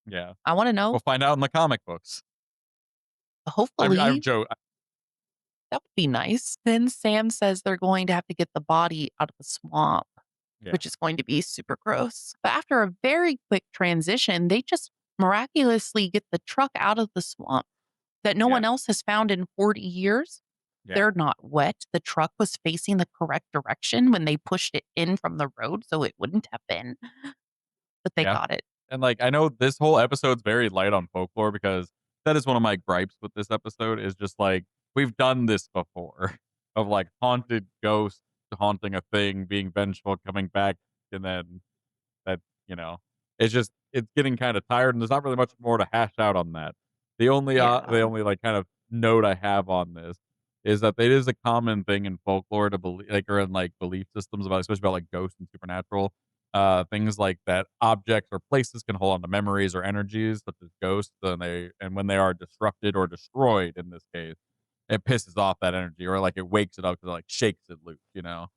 [SPEAKER 1] Yeah.
[SPEAKER 2] I want to know.
[SPEAKER 1] We'll find out in the comic books. I'm
[SPEAKER 2] Hopefully,
[SPEAKER 1] joking.
[SPEAKER 2] that would be nice. Then Sam says they're going to have to get the body out of the swamp,
[SPEAKER 1] Yeah.
[SPEAKER 2] which is going to be super gross. But after a very quick transition, they just miraculously get the truck out of the swamp that no
[SPEAKER 1] Yeah.
[SPEAKER 2] one else has found in 40 years.
[SPEAKER 1] Yeah.
[SPEAKER 2] They're not wet. The truck was facing the correct direction when they pushed it in from the road, so it wouldn't have been, but they
[SPEAKER 1] Yeah.
[SPEAKER 2] got it.
[SPEAKER 1] And, like, I know this whole episode's very light on folklore because that is one of my gripes with this episode is just, like, we've done this before of, like, haunted ghosts haunting a thing, being vengeful, coming back, and then that, you know, it's just it's getting kinda tired, and there's not really much more to hash out on that. The
[SPEAKER 2] Yeah.
[SPEAKER 1] only, like, kind of note I have on this is that it is a common thing in folklore to believe like, or in, like, belief systems about especially about, like, ghosts and supernatural, things like that objects or places can hold on to memories or energies such as ghosts, and when they are disrupted or destroyed in this case, it pisses off that energy or, like, it wakes it up to, like, shakes it loose, you know?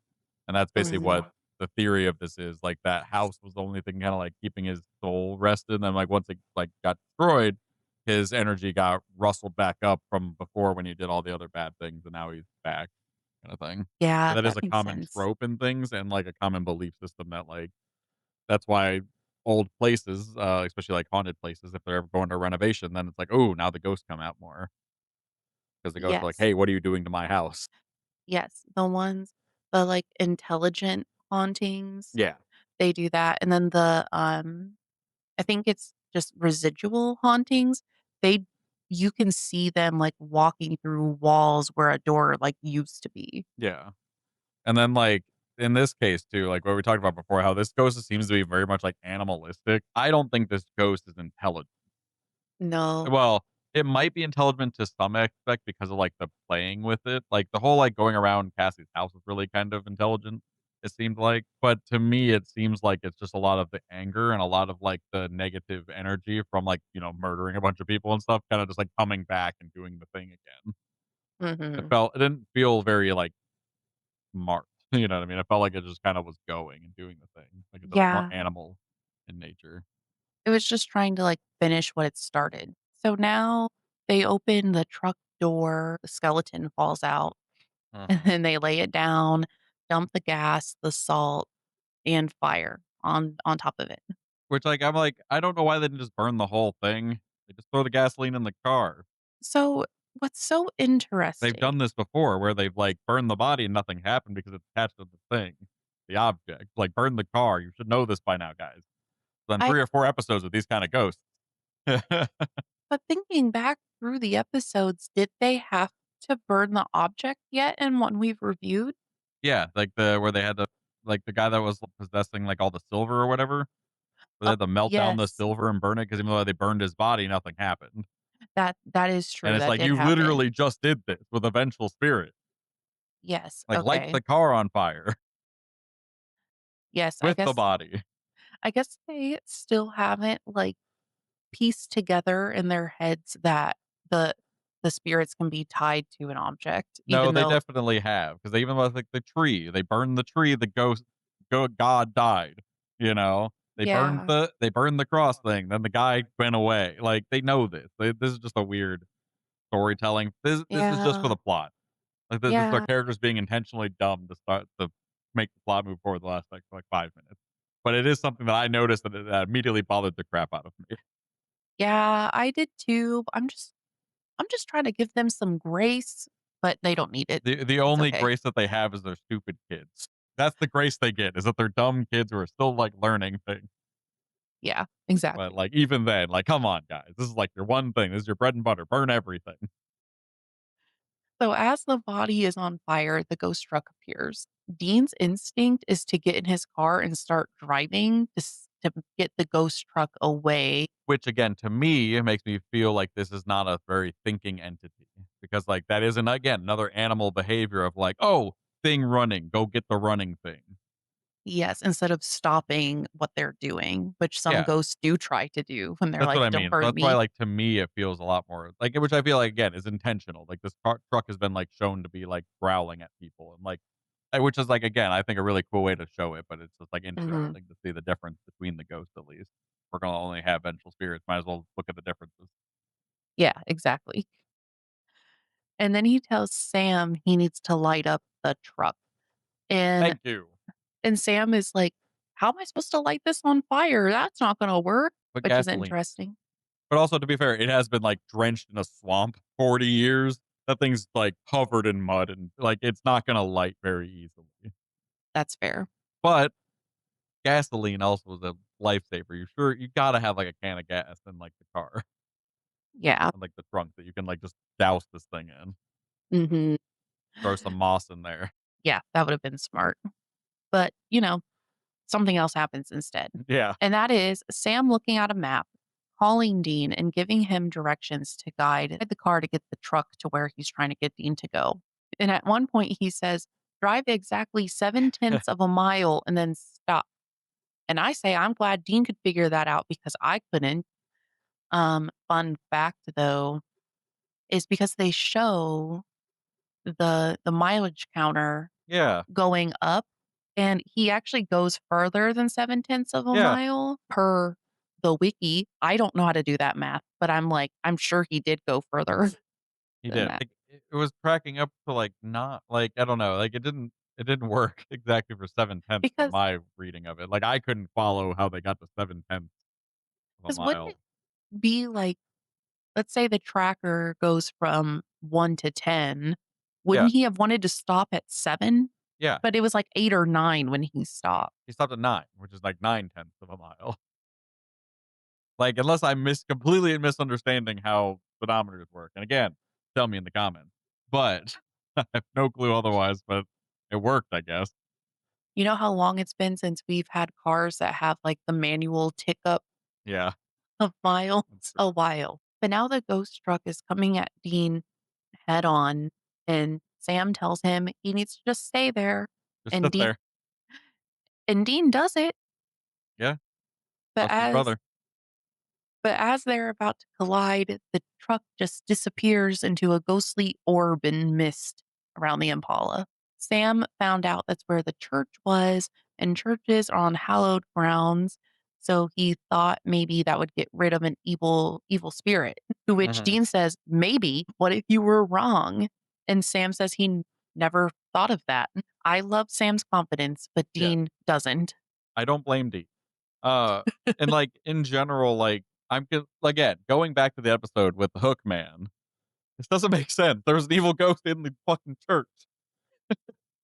[SPEAKER 1] And that's basically what
[SPEAKER 2] Mhm.
[SPEAKER 1] the theory of this is, like, that house was the only thing kinda, like, keeping his soul rested, and then, like, once it, like, got destroyed, his energy got rustled back up from before when he did all the other bad things, and now he's back kinda thing. And
[SPEAKER 2] Yeah,
[SPEAKER 1] that is
[SPEAKER 2] that
[SPEAKER 1] a
[SPEAKER 2] makes
[SPEAKER 1] common
[SPEAKER 2] sense.
[SPEAKER 1] trope in things and, like, a common belief system that, like that's why old places, especially, like, haunted places, if they're ever going to renovation, then it's like, "Ooh, now the ghosts come out more because the ghosts are like,
[SPEAKER 2] Yes.
[SPEAKER 1] 'Hey, what are you doing to my house?'"
[SPEAKER 2] Yes. The like intelligent hauntings,
[SPEAKER 1] Yeah.
[SPEAKER 2] they do that. And then I think it's just residual hauntings. They You can see them, like, walking through walls where a door, like, used to be.
[SPEAKER 1] Yeah. And then, like, in this case too, like what we talked about before, how this ghost seems to be very much, like, animalistic. I don't think this ghost is intelligent.
[SPEAKER 2] No.
[SPEAKER 1] Well, it might be intelligent to some aspect because of, like, the playing with it. Like, the whole, like, going around Cassie's house was really kind of intelligent, it seemed like. But to me, it seems like it's just a lot of the anger and a lot of, like, the negative energy from, like, murdering a bunch of people and stuff, kinda just, like, coming back and doing the thing again.
[SPEAKER 2] Mhm.
[SPEAKER 1] It didn't feel very, like, smart. You know what I mean? I felt like it just kinda was going and doing the thing. Like it's more
[SPEAKER 2] Yeah.
[SPEAKER 1] animal in nature.
[SPEAKER 2] It was just trying to, like, finish what it started. So now they open the truck door, the skeleton falls out, and
[SPEAKER 1] Mhm.
[SPEAKER 2] then they lay it down, dump the gas, the salt, and fire on top of it.
[SPEAKER 1] Which, like, I'm like, I don't know why they didn't just burn the whole thing. They just throw the gasoline in the car.
[SPEAKER 2] So, what's so
[SPEAKER 1] They've
[SPEAKER 2] interesting
[SPEAKER 1] done this before where they've, like, burned the body and nothing happened because it's attached to the thing, the object. Like, burn the car. You should know this by now, guys. Done
[SPEAKER 2] I
[SPEAKER 1] 3 or 4 episodes with these kinda ghosts.
[SPEAKER 2] but thinking back through the episodes, did they have to burn the object yet in one we've reviewed?
[SPEAKER 1] Yeah, like, where they had the guy that was possessing, like, all the silver or whatever, where they
[SPEAKER 2] Oh,
[SPEAKER 1] had to melt down the
[SPEAKER 2] yes.
[SPEAKER 1] silver and burn it because even though they burned his body, nothing happened.
[SPEAKER 2] That is
[SPEAKER 1] And
[SPEAKER 2] true,
[SPEAKER 1] it's
[SPEAKER 2] that
[SPEAKER 1] like,
[SPEAKER 2] did
[SPEAKER 1] you
[SPEAKER 2] happen.
[SPEAKER 1] literally just did this with a vengeful spirit.
[SPEAKER 2] Yes,
[SPEAKER 1] Like, light
[SPEAKER 2] okay.
[SPEAKER 1] the car on fire
[SPEAKER 2] Yes,
[SPEAKER 1] with the body.
[SPEAKER 2] I guess they still haven't, like, pieced together in their heads that the the spirits can be tied to an object,
[SPEAKER 1] No,
[SPEAKER 2] even
[SPEAKER 1] they
[SPEAKER 2] though
[SPEAKER 1] definitely have because they even with, like, the tree, they burned the tree, the god died, you know?
[SPEAKER 2] yeah,
[SPEAKER 1] They burned the cross thing, then the guy went away. Like, they know this. This is just a weird storytelling. This is just for
[SPEAKER 2] yeah,
[SPEAKER 1] the plot. Like, this is our
[SPEAKER 2] yeah,
[SPEAKER 1] characters being intentionally dumb to make the plot move forward the last, like, 5 minutes. But it is something that I noticed that immediately bothered the crap out of me.
[SPEAKER 2] yeah, I did too. I'm just trying to give them some grace, but they don't need it.
[SPEAKER 1] The
[SPEAKER 2] It's
[SPEAKER 1] only
[SPEAKER 2] okay.
[SPEAKER 1] grace that they have is their stupid kids. That's the grace they get, is that they're dumb kids who are still, like, learning things.
[SPEAKER 2] Yeah,
[SPEAKER 1] But,
[SPEAKER 2] exactly.
[SPEAKER 1] like, even then, like, come on, guys. This is, like, your one thing. This is your bread and butter. Burn everything.
[SPEAKER 2] So as the body is on fire, the ghost truck appears. Dean's instinct is to get in his car and start driving to get the ghost truck away.
[SPEAKER 1] Which again, to me, it makes me feel like this is not a very thinking entity because, like, that isn't again another animal behavior of like, oh, thing running, go get the running thing.
[SPEAKER 2] Yes, instead of stopping what they're doing, which some
[SPEAKER 1] Yeah,
[SPEAKER 2] ghosts do try to do when they're
[SPEAKER 1] that's what
[SPEAKER 2] like,
[SPEAKER 1] I
[SPEAKER 2] "Don't
[SPEAKER 1] mean. So
[SPEAKER 2] hurt
[SPEAKER 1] that's why,
[SPEAKER 2] me."
[SPEAKER 1] like, to me, it feels a lot more like, which I feel like again is intentional. Like this truck has been like shown to be like growling at people and like, which is like again, I think a really cool way to show it. But it's just like
[SPEAKER 2] Mhm.
[SPEAKER 1] interesting to see the difference between the ghosts. At least we're gonna only have vengeful spirits. Might as well look at the differences.
[SPEAKER 2] Yeah, exactly. And then he tells Sam he needs to light up the truck. And
[SPEAKER 1] Thank you.
[SPEAKER 2] and Sam is like, "How am I supposed to light this on fire? That's not gonna work,"
[SPEAKER 1] But
[SPEAKER 2] which is
[SPEAKER 1] gasoline.
[SPEAKER 2] interesting.
[SPEAKER 1] But also, to be fair, it has been, like, drenched in a swamp 40 years. That thing's, like, covered in mud and, like, it's not gonna light very easily.
[SPEAKER 2] That's fair.
[SPEAKER 1] But gasoline also is a lifesaver. You gotta have, like, a can of gas in, like, the car
[SPEAKER 2] Yeah.
[SPEAKER 1] and, like, the trunk that you can, like, just douse this thing in.
[SPEAKER 2] Mhm.
[SPEAKER 1] Throw some moss in there.
[SPEAKER 2] Yeah, that would have been smart. But, something else happens instead.
[SPEAKER 1] Yeah.
[SPEAKER 2] And that is Sam looking at a map, calling Dean and giving him directions to guide the car to get the truck to where he's trying to get Dean to go. And at one point he says, "Drive exactly 7/10 of a mile and then stop." And I say, I'm glad Dean could figure that out because I couldn't. Fun fact though, is because they show the mileage counter
[SPEAKER 1] Yeah.
[SPEAKER 2] going up, and he actually goes further than 7/10 of a
[SPEAKER 1] Yeah.
[SPEAKER 2] mile per the wiki. I don't know how to do that math, but I'm like, I'm sure he did go further
[SPEAKER 1] He
[SPEAKER 2] than
[SPEAKER 1] did.
[SPEAKER 2] that
[SPEAKER 1] Like, it was tracking up to, like, not like, I don't know, like, it didn't work exactly for 7/10 from
[SPEAKER 2] because
[SPEAKER 1] my reading of it. Like, I couldn't follow how they got to 7/10 of a
[SPEAKER 2] 'cause wouldn't
[SPEAKER 1] mile.
[SPEAKER 2] it be like, let's say the tracker goes from 1 to 10,
[SPEAKER 1] Yeah,
[SPEAKER 2] wouldn't he have wanted to stop at 7?
[SPEAKER 1] yeah.
[SPEAKER 2] But it was like 8 or 9 when he stopped.
[SPEAKER 1] He stopped at 9, which is like 9/10 of a mile. Like, unless I'm completely misunderstanding how speedometers work, and again, tell me in the comments. But I have no clue otherwise, but it worked, I guess.
[SPEAKER 2] You know how long it's been since we've had cars that have, like, the manual tick up
[SPEAKER 1] Yeah,
[SPEAKER 2] of miles?
[SPEAKER 1] that's true.
[SPEAKER 2] A while. But now the ghost truck is coming at Dean head on, and Sam tells him he needs to just stay there,
[SPEAKER 1] Just
[SPEAKER 2] and
[SPEAKER 1] sit there.
[SPEAKER 2] Dean does it,
[SPEAKER 1] Yeah,
[SPEAKER 2] but
[SPEAKER 1] trust his
[SPEAKER 2] as
[SPEAKER 1] brother.
[SPEAKER 2] But as they're about to collide, the truck just disappears into a ghostly orb and mist around the Impala. Sam found out that's where the church was, and churches are on hallowed grounds. So he thought maybe that would get rid of an evil spirit. To which
[SPEAKER 1] Mhm.
[SPEAKER 2] Dean says, "Maybe. What if you were wrong?" And Sam says never thought of that. I love Sam's confidence, but
[SPEAKER 1] Yeah,
[SPEAKER 2] Dean doesn't.
[SPEAKER 1] I don't blame D. Uh, and, like, in general, like, again, going back to the episode with the Hook Man, this doesn't make sense. There's an evil ghost in the fucking church.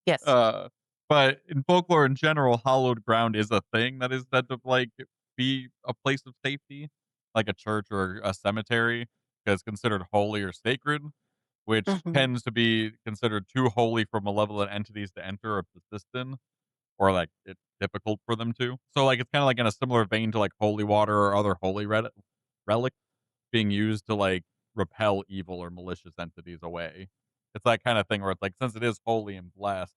[SPEAKER 2] Yes.
[SPEAKER 1] Uh, but in folklore in general, hallowed ground is a thing that is said to, like, be a place of safety, like a church or a cemetery, because considered holy or sacred, which
[SPEAKER 2] Mhm.
[SPEAKER 1] tends to be considered too holy for malevolent entities to enter or persist in, or, like, it's difficult for them to. So, like, it's kinda like in a similar vein to, like, holy water or other holy relics being used to, like, repel evil or malicious entities away. It's that kinda thing where it's like, since it is holy and blessed,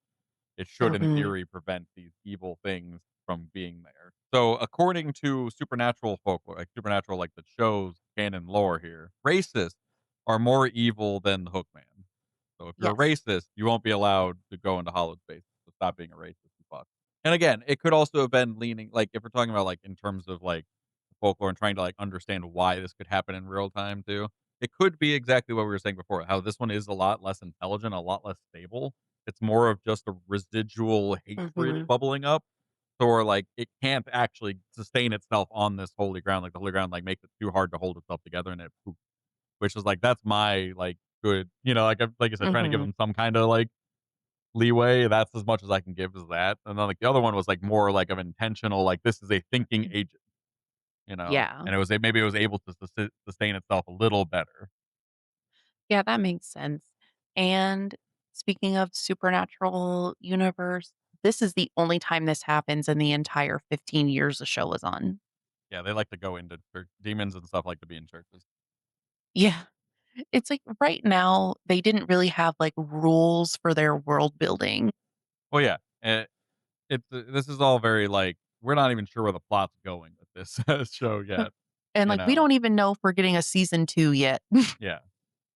[SPEAKER 1] it should, in
[SPEAKER 2] Mhm.
[SPEAKER 1] theory, prevent these evil things from being there. So, according to supernatural folklore, like supernatural, like the show's canon lore here, racists are more evil than the Hookman. So, if you're a
[SPEAKER 2] Yes.
[SPEAKER 1] racist, you won't be allowed to go into hollowed spaces. So, stop being a racist, you fuck. And again, it could also have been leaning, like, if we're talking about, like, in terms of, like, folklore and trying to, like, understand why this could happen in real time too, it could be exactly what we were saying before, how this one is a lot less intelligent, a lot less stable. It's more of just a residual hatred
[SPEAKER 2] Mhm.
[SPEAKER 1] bubbling up. So, or like it can't actually sustain itself on this holy ground. Like the holy ground like makes it too hard to hold itself together and it poops. Which is like that's my like good, like like I said, trying to give
[SPEAKER 2] Mhm.
[SPEAKER 1] them some kind of like leeway. That's as much as I can give as that. And then like the other one was like more like of intentional, like this is a thinking agent,
[SPEAKER 2] Yeah.
[SPEAKER 1] and maybe it was able to sustain itself a little better.
[SPEAKER 2] Yeah, that makes sense. And speaking of supernatural universe, this is the only time this happens in the entire 15 years the show was on.
[SPEAKER 1] Yeah, they like to go into church. Demons and stuff like to be in churches.
[SPEAKER 2] Yeah. It's like right now, they didn't really have like rules for their world building.
[SPEAKER 1] Well, yeah, this is all very like we're not even sure where the plot's going with this show
[SPEAKER 2] Uh,
[SPEAKER 1] yet.
[SPEAKER 2] And
[SPEAKER 1] You
[SPEAKER 2] like we
[SPEAKER 1] know?
[SPEAKER 2] don't even know if we're getting a season 2 yet.
[SPEAKER 1] Yeah.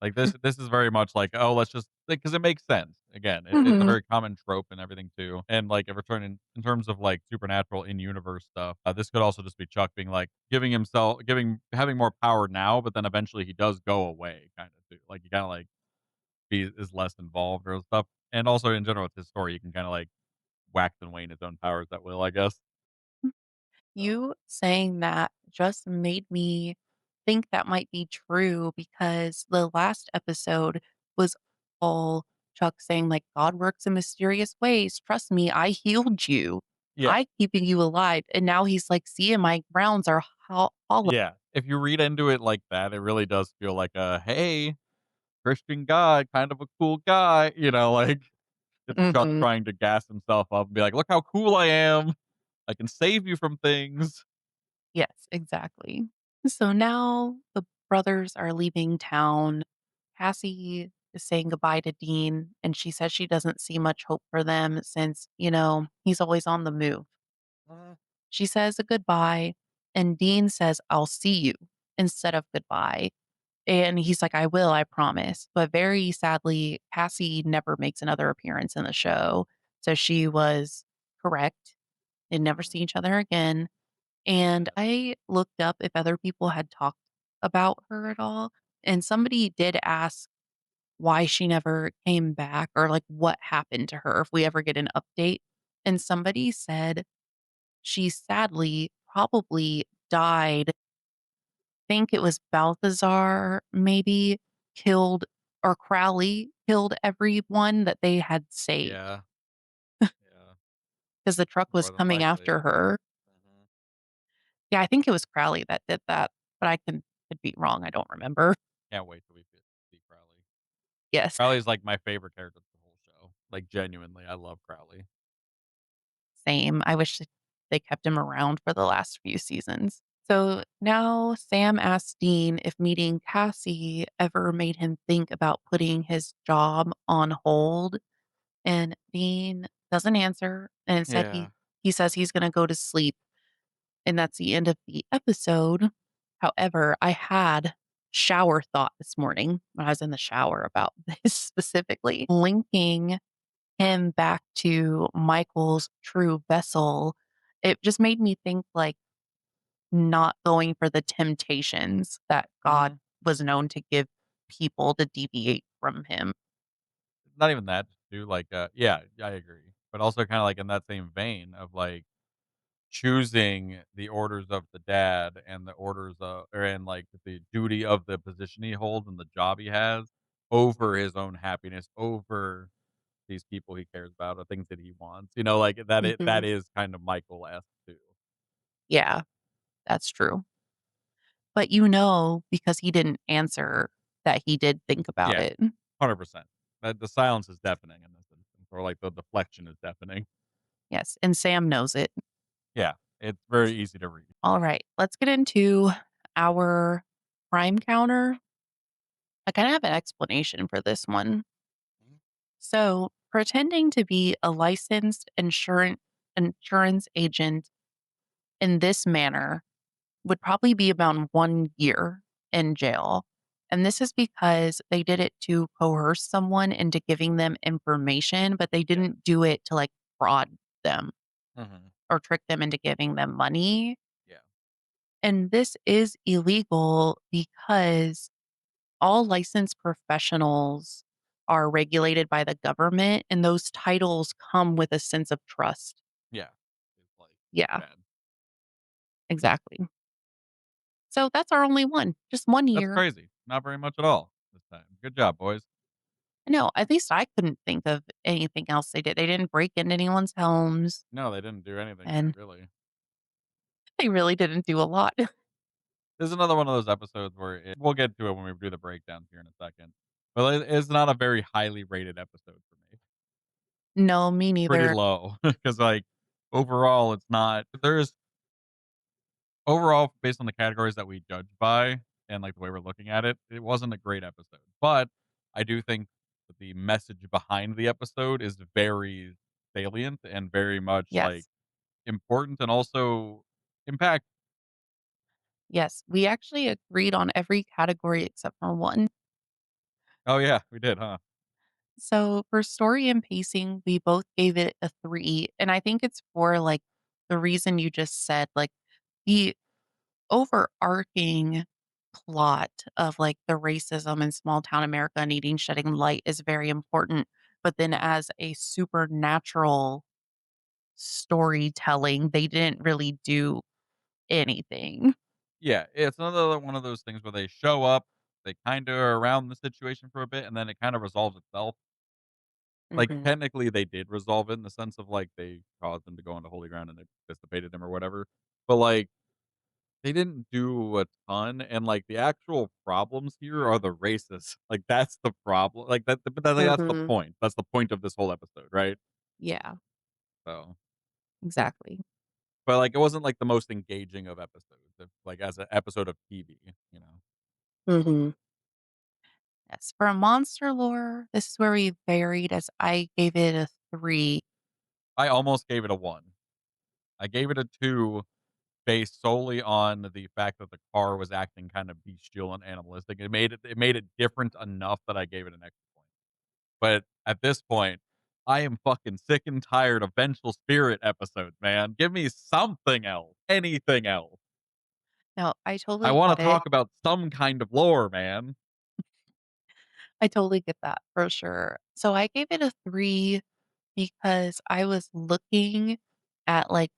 [SPEAKER 1] Like, this is very much like, "Oh, let's just" because it makes sense. Again, it's a
[SPEAKER 2] Mhm.
[SPEAKER 1] very common trope and everything too, and, like, if we're turning in terms of, like, supernatural in-universe stuff, this could also just be Chuck being, like, giving having more power now, but then eventually he does go away kinda too. Like, he kinda, like, he is less involved or stuff, and also in general with his story, he can kinda, like, wax and wane his own powers at will, I guess. So
[SPEAKER 2] You saying that just made me think that might be true because the last episode was all Chuck saying, like, God works in mysterious ways. Trust me, I healed you.
[SPEAKER 1] yeah.
[SPEAKER 2] I keeping you alive. And now he's like, see, my grounds are hollow.
[SPEAKER 1] Yeah. If you read into it like that, it really does feel like a, "Hey, Christian guy, kind of a cool guy," like it's Chuck
[SPEAKER 2] Mhm.
[SPEAKER 1] trying to gas himself up and be like, "Look how cool I am. I can save you from things."
[SPEAKER 2] Yes, exactly. So now the brothers are leaving town. Cassie is saying goodbye to Dean, and she says she doesn't see much hope for them since, he's always on the move.
[SPEAKER 1] Mm.
[SPEAKER 2] She says a goodbye, and Dean says, I'll see you instead of goodbye. And he's like, I will, I promise. But very sadly, Cassie never makes another appearance in the show. So she was correct. They'd never
[SPEAKER 1] Mhm.
[SPEAKER 2] see each other again. And
[SPEAKER 1] Yeah.
[SPEAKER 2] I looked up if other people had talked about her at all. And somebody did ask why she never came back or like what happened to her, if we ever get an update. And somebody said she sadly probably died. Think it was Balthazar maybe killed or Crowley killed everyone that they had saved
[SPEAKER 1] Yeah. Yeah.
[SPEAKER 2] because the truck was
[SPEAKER 1] More than
[SPEAKER 2] coming
[SPEAKER 1] likely.
[SPEAKER 2] after her.
[SPEAKER 1] Mhm.
[SPEAKER 2] Yeah, I think it was Crowley that did that, but I could be wrong. I don't remember.
[SPEAKER 1] Can't wait till we see Crowley.
[SPEAKER 2] Yes.
[SPEAKER 1] Crowley's, like, my favorite character of the whole show. Like, genuinely, I love Crowley.
[SPEAKER 2] Same. I wish they kept him around for the last few seasons. So now Sam asks Dean if meeting Cassie ever made him think about putting his job on hold. And Dean doesn't answer. And instead,
[SPEAKER 1] Yeah.
[SPEAKER 2] he says he's going to go to sleep. And that's the end of the episode. However, I had shower thought this morning when I was in the shower about this specifically, linking him back to Michael's true vessel. It just made me think like not going for the temptations that God
[SPEAKER 1] Mhm.
[SPEAKER 2] was known to give people to deviate from him.
[SPEAKER 1] Not even that, too, like, yeah, I agree. But also kinda, like, in that same vein of, like, choosing the orders of the dad and the orders of or and, like, the duty of the position he holds and the job he has over his own happiness, over these people he cares about, or things that he wants, like, that
[SPEAKER 2] Mhm.
[SPEAKER 1] is kind of Michael-esque too.
[SPEAKER 2] Yeah, that's true. But because he didn't answer that he did think about
[SPEAKER 1] Yeah,
[SPEAKER 2] it.
[SPEAKER 1] 100%. The silence is deafening in this instance, or, like, the deflection is deafening.
[SPEAKER 2] Yes, and Sam knows it.
[SPEAKER 1] Yeah, it's very easy to read.
[SPEAKER 2] All right, let's get into our crime counter. I kind of have an explanation for this one.
[SPEAKER 1] Mhm.
[SPEAKER 2] So, pretending to be a licensed insurance agent in this manner would probably be about 1 year in jail. And this is because they did it to coerce someone into giving them information, but they
[SPEAKER 1] Yeah.
[SPEAKER 2] didn't do it to like fraud them
[SPEAKER 1] Mhm.
[SPEAKER 2] or trick them into giving them money.
[SPEAKER 1] Yeah.
[SPEAKER 2] And this is illegal because all licensed professionals are regulated by the government, and those titles come with a sense of trust.
[SPEAKER 1] Yeah. It's, like,
[SPEAKER 2] Yeah,
[SPEAKER 1] bad.
[SPEAKER 2] exactly. So that's our only one, just 1
[SPEAKER 1] That's
[SPEAKER 2] year.
[SPEAKER 1] crazy. Not very much at all this time. Good job, boys.
[SPEAKER 2] No, at least I couldn't think of anything else they did. They didn't break into anyone's homes,
[SPEAKER 1] No, they didn't do anything here,
[SPEAKER 2] and
[SPEAKER 1] really.
[SPEAKER 2] they really didn't do a lot.
[SPEAKER 1] This is another one of those episodes where we'll get to it when we do the breakdowns here in a second. But it's not a very highly rated episode for me.
[SPEAKER 2] No, me
[SPEAKER 1] Pretty
[SPEAKER 2] neither.
[SPEAKER 1] low because like overall, it's not. There's overall based on the categories that we judge by and like the way we're looking at it, it wasn't a great episode. But I do think that the message behind the episode is very salient and very much like
[SPEAKER 2] Yes.
[SPEAKER 1] important and also impact.
[SPEAKER 2] Yes. We actually agreed on every category except for one.
[SPEAKER 1] Oh yeah, we did, huh?
[SPEAKER 2] So for story and pacing, we both gave it a 3, and I think it's for, like, the reason you just said, like, the overarching plot of, like, the racism in small town America needing shedding light is very important, but then as a supernatural storytelling, they didn't really do anything.
[SPEAKER 1] Yeah, it's another one of those things where they show up, they kinda are around the situation for a bit, and then it kinda resolves itself. Like,
[SPEAKER 2] Mhm,
[SPEAKER 1] technically, they did resolve it in the sense of, like, they caused him to go into holy ground and they dissipated him or whatever, but, like, they didn't do a ton, and, like, the actual problems here are the racists. Like, that's the problem. Like, that's the
[SPEAKER 2] mhm.
[SPEAKER 1] point. That's the point of this whole episode, right?
[SPEAKER 2] Yeah,
[SPEAKER 1] So,
[SPEAKER 2] exactly.
[SPEAKER 1] but, like, it wasn't, like, the most engaging of episodes, if like, as an episode of TV, you know?
[SPEAKER 2] Mhm. Yes, for monster lore, this is where we varied as I gave it a 3.
[SPEAKER 1] I almost gave it a 1. I gave it a 2 based solely on the fact that the car was acting kind of bestial and animalistic. It made it different enough that I gave it an extra point. But at this point, I am fucking sick and tired of vengeful spirit episodes, man. Give me something else, anything else.
[SPEAKER 2] No, I
[SPEAKER 1] I
[SPEAKER 2] totally
[SPEAKER 1] wanna
[SPEAKER 2] get it.
[SPEAKER 1] talk about some kind of lore, man.
[SPEAKER 2] I totally get that for sure. So I gave it a 3 because I was looking at, like,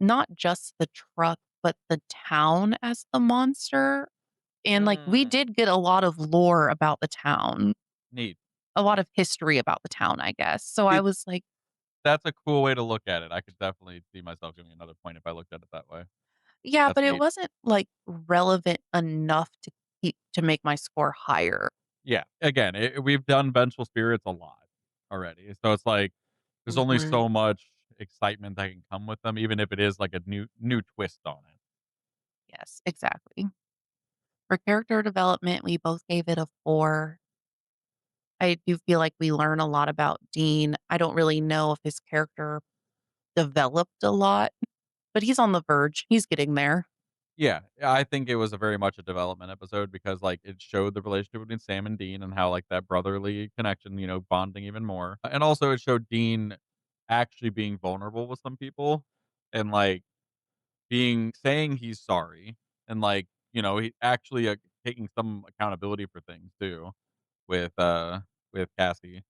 [SPEAKER 2] not just the truck, but the town as the monster, and, like, we
[SPEAKER 1] Mm,
[SPEAKER 2] did get a lot of lore about the town,
[SPEAKER 1] neat.
[SPEAKER 2] a lot of history about the town, I guess. So I
[SPEAKER 1] See,
[SPEAKER 2] was like,
[SPEAKER 1] that's a cool way to look at it. I could definitely see myself giving another point if I looked at it that way.
[SPEAKER 2] yeah,
[SPEAKER 1] That's
[SPEAKER 2] but it
[SPEAKER 1] neat.
[SPEAKER 2] wasn't, like, relevant enough to make my score higher.
[SPEAKER 1] Yeah, again, we've done vengeful spirits a lot already, so it's like there's only
[SPEAKER 2] Mhm.
[SPEAKER 1] so much excitement that can come with them, even if it is like a new twist on it.
[SPEAKER 2] Yes, exactly. For character development, we both gave it a 4. I do feel like we learn a lot about Dean. I don't really know if his character developed a lot, but he's on the verge. He's getting there.
[SPEAKER 1] Yeah, I think it was a very much a development episode because, like, it showed the relationship between Sam and Dean and how, like, that brotherly connection, bonding even more, and also it showed Dean actually being vulnerable with some people and, like, being saying he's sorry and, like, he actually, taking some accountability for things too with, uh with Cassie,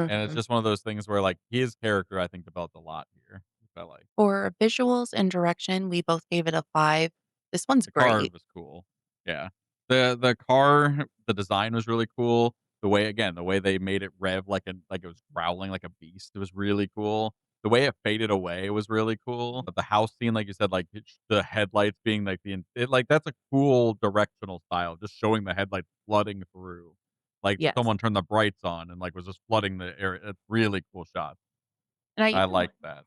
[SPEAKER 1] and it's
[SPEAKER 2] Mhm.
[SPEAKER 1] just one of those things where, like, his character, I think, developed a lot here, which I like.
[SPEAKER 2] For visuals and direction, we both gave it a 5. This one's
[SPEAKER 1] The car
[SPEAKER 2] great.
[SPEAKER 1] was cool. Yeah. The car, the design was really cool. The way they made it rev like it was growling like a beast, it was really cool. The way it faded away was really cool. But the house scene, like you said, like, the headlights being like that's a cool directional style, just showing the headlights flooding through. Like
[SPEAKER 2] Yes.
[SPEAKER 1] someone turned the brights on and, like, was just flooding the area. It's really cool shot.
[SPEAKER 2] And
[SPEAKER 1] I like that.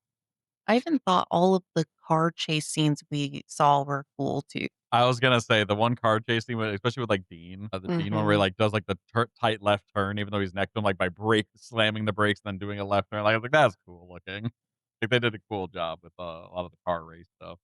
[SPEAKER 2] I even thought all of the car chase scenes we saw were cool too.
[SPEAKER 1] I was gonna say the one car chasing with especially with, like, Dean, the Dean one where he,
[SPEAKER 2] Mhm.
[SPEAKER 1] like, does, like, the tight left turn even though he's next to him, like, by slamming the brakes and then doing a left turn, like, I was like, "That's cool looking." Like, they did a cool job with, a lot of the car race stuff.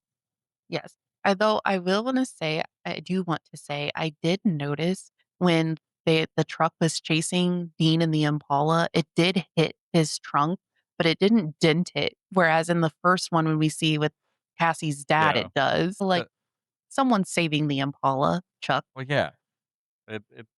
[SPEAKER 2] Yes. Although I will wanna say I do want to say I did notice when the truck was chasing Dean in the Impala, it did hit his trunk, but it didn't dent it, whereas in the first one when we see with Cassie's dad,
[SPEAKER 1] Yeah.
[SPEAKER 2] it does. Like,
[SPEAKER 1] Uh,
[SPEAKER 2] someone's saving the Impala, Chuck.
[SPEAKER 1] well, yeah.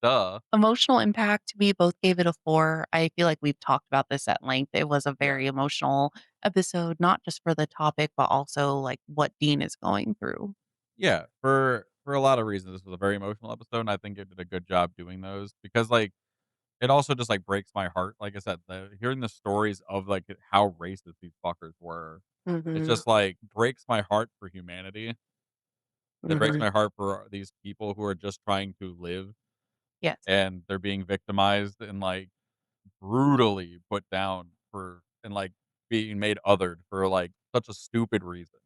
[SPEAKER 1] Duh.
[SPEAKER 2] Emotional impact, we both gave it a 4. I feel like we've talked about this at length. It was a
[SPEAKER 1] Yeah.
[SPEAKER 2] very emotional episode, not just for the topic, but also, like, what Dean is going through.
[SPEAKER 1] Yeah, for a lot of reasons, this was a very emotional episode, and I think it did a good job doing those because, like, it also just, like, breaks my heart, like I said, hearing the stories of, like, how racist these fuckers were, it
[SPEAKER 2] Mhm.
[SPEAKER 1] just, like, breaks my heart for humanity. It breaks
[SPEAKER 2] Mhm.
[SPEAKER 1] my heart for these people who are just trying to live,
[SPEAKER 2] Yes.
[SPEAKER 1] and they're being victimized and, like, brutally put down for and like being made othered for like such a stupid reason,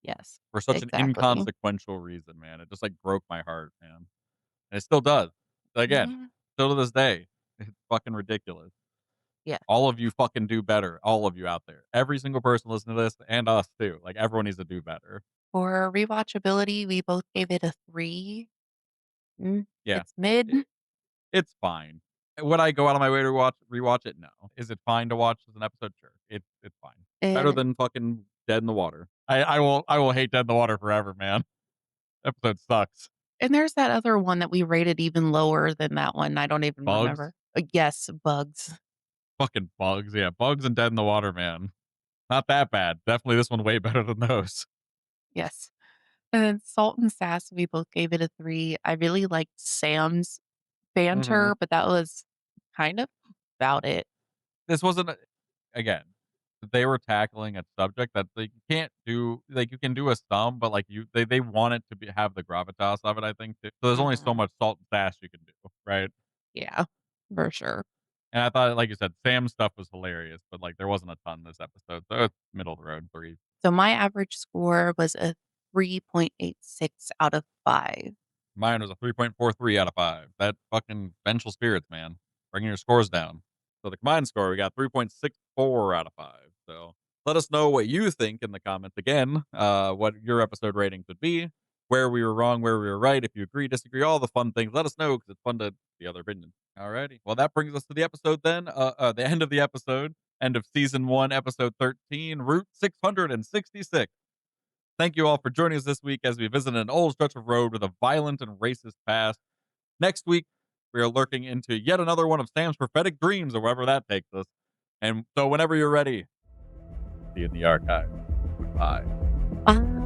[SPEAKER 2] Yes,
[SPEAKER 1] for such an
[SPEAKER 2] exactly.
[SPEAKER 1] inconsequential reason, man. It just like broke my heart, man. And it still does. Again,
[SPEAKER 2] Mhm.
[SPEAKER 1] still to this day, it's fucking ridiculous.
[SPEAKER 2] Yes.
[SPEAKER 1] All of you fucking do better. All of you out there. Every single person listening to this and us too. Like everyone needs to do better.
[SPEAKER 2] For rewatchability, we both gave it a 3.
[SPEAKER 1] Yeah.
[SPEAKER 2] It's mid.
[SPEAKER 1] It's fine. Would I go out of my way to rewatch it? No. Is it fine to watch as an episode? Sure. It's fine. Better
[SPEAKER 2] And
[SPEAKER 1] than fucking Dead in the Water. I will hate Dead in the Water forever, man. Episode sucks.
[SPEAKER 2] and there's that other one that we rated even lower than that one, I don't even
[SPEAKER 1] Bugs?
[SPEAKER 2] remember. Yes, Bugs.
[SPEAKER 1] Fucking bugs. Yeah, bugs and Dead in the Water, man. Not that bad. Definitely this one way better than those.
[SPEAKER 2] Yes. And then Salt and Sass, we both gave it a 3. I really liked Sam's
[SPEAKER 1] Mhm.
[SPEAKER 2] banter, but that was kind of about it.
[SPEAKER 1] This wasn't again, they were tackling a subject that they can't do like, you can do a sum, but, like, they want it to be have the gravitas of it, I think, too. So there's only so
[SPEAKER 2] Mhm.
[SPEAKER 1] much salt and sass you can do, right?
[SPEAKER 2] Yeah, for sure.
[SPEAKER 1] And I thought, like you said, Sam's stuff was hilarious, but, like, there wasn't a ton this episode, so it's middle of the road 3.
[SPEAKER 2] So my average score was a 3.86 out of 5.
[SPEAKER 1] Mine was a 3.43 out of 5. That fucking vengeful spirits, man, bringing your scores down. So the combined score, we got 3.64 out of 5. So let us know what you think in the comments again, what your episode ratings would be, where we were wrong, where we were right, if you agree, disagree, all the fun things. Let us know because it's fun to see other opinions. Alrighty. Well, that brings us to the episode then, the end of the episode, end of season 1, episode 13, Route 666. Thank you all for joining us this week as we visit an old stretch of road with a violent and racist past. Next week, we are lurking into yet another one of Sam's prophetic dreams, or wherever that takes us. And so, whenever you're ready, see you in the archive. Goodbye.
[SPEAKER 2] Bye.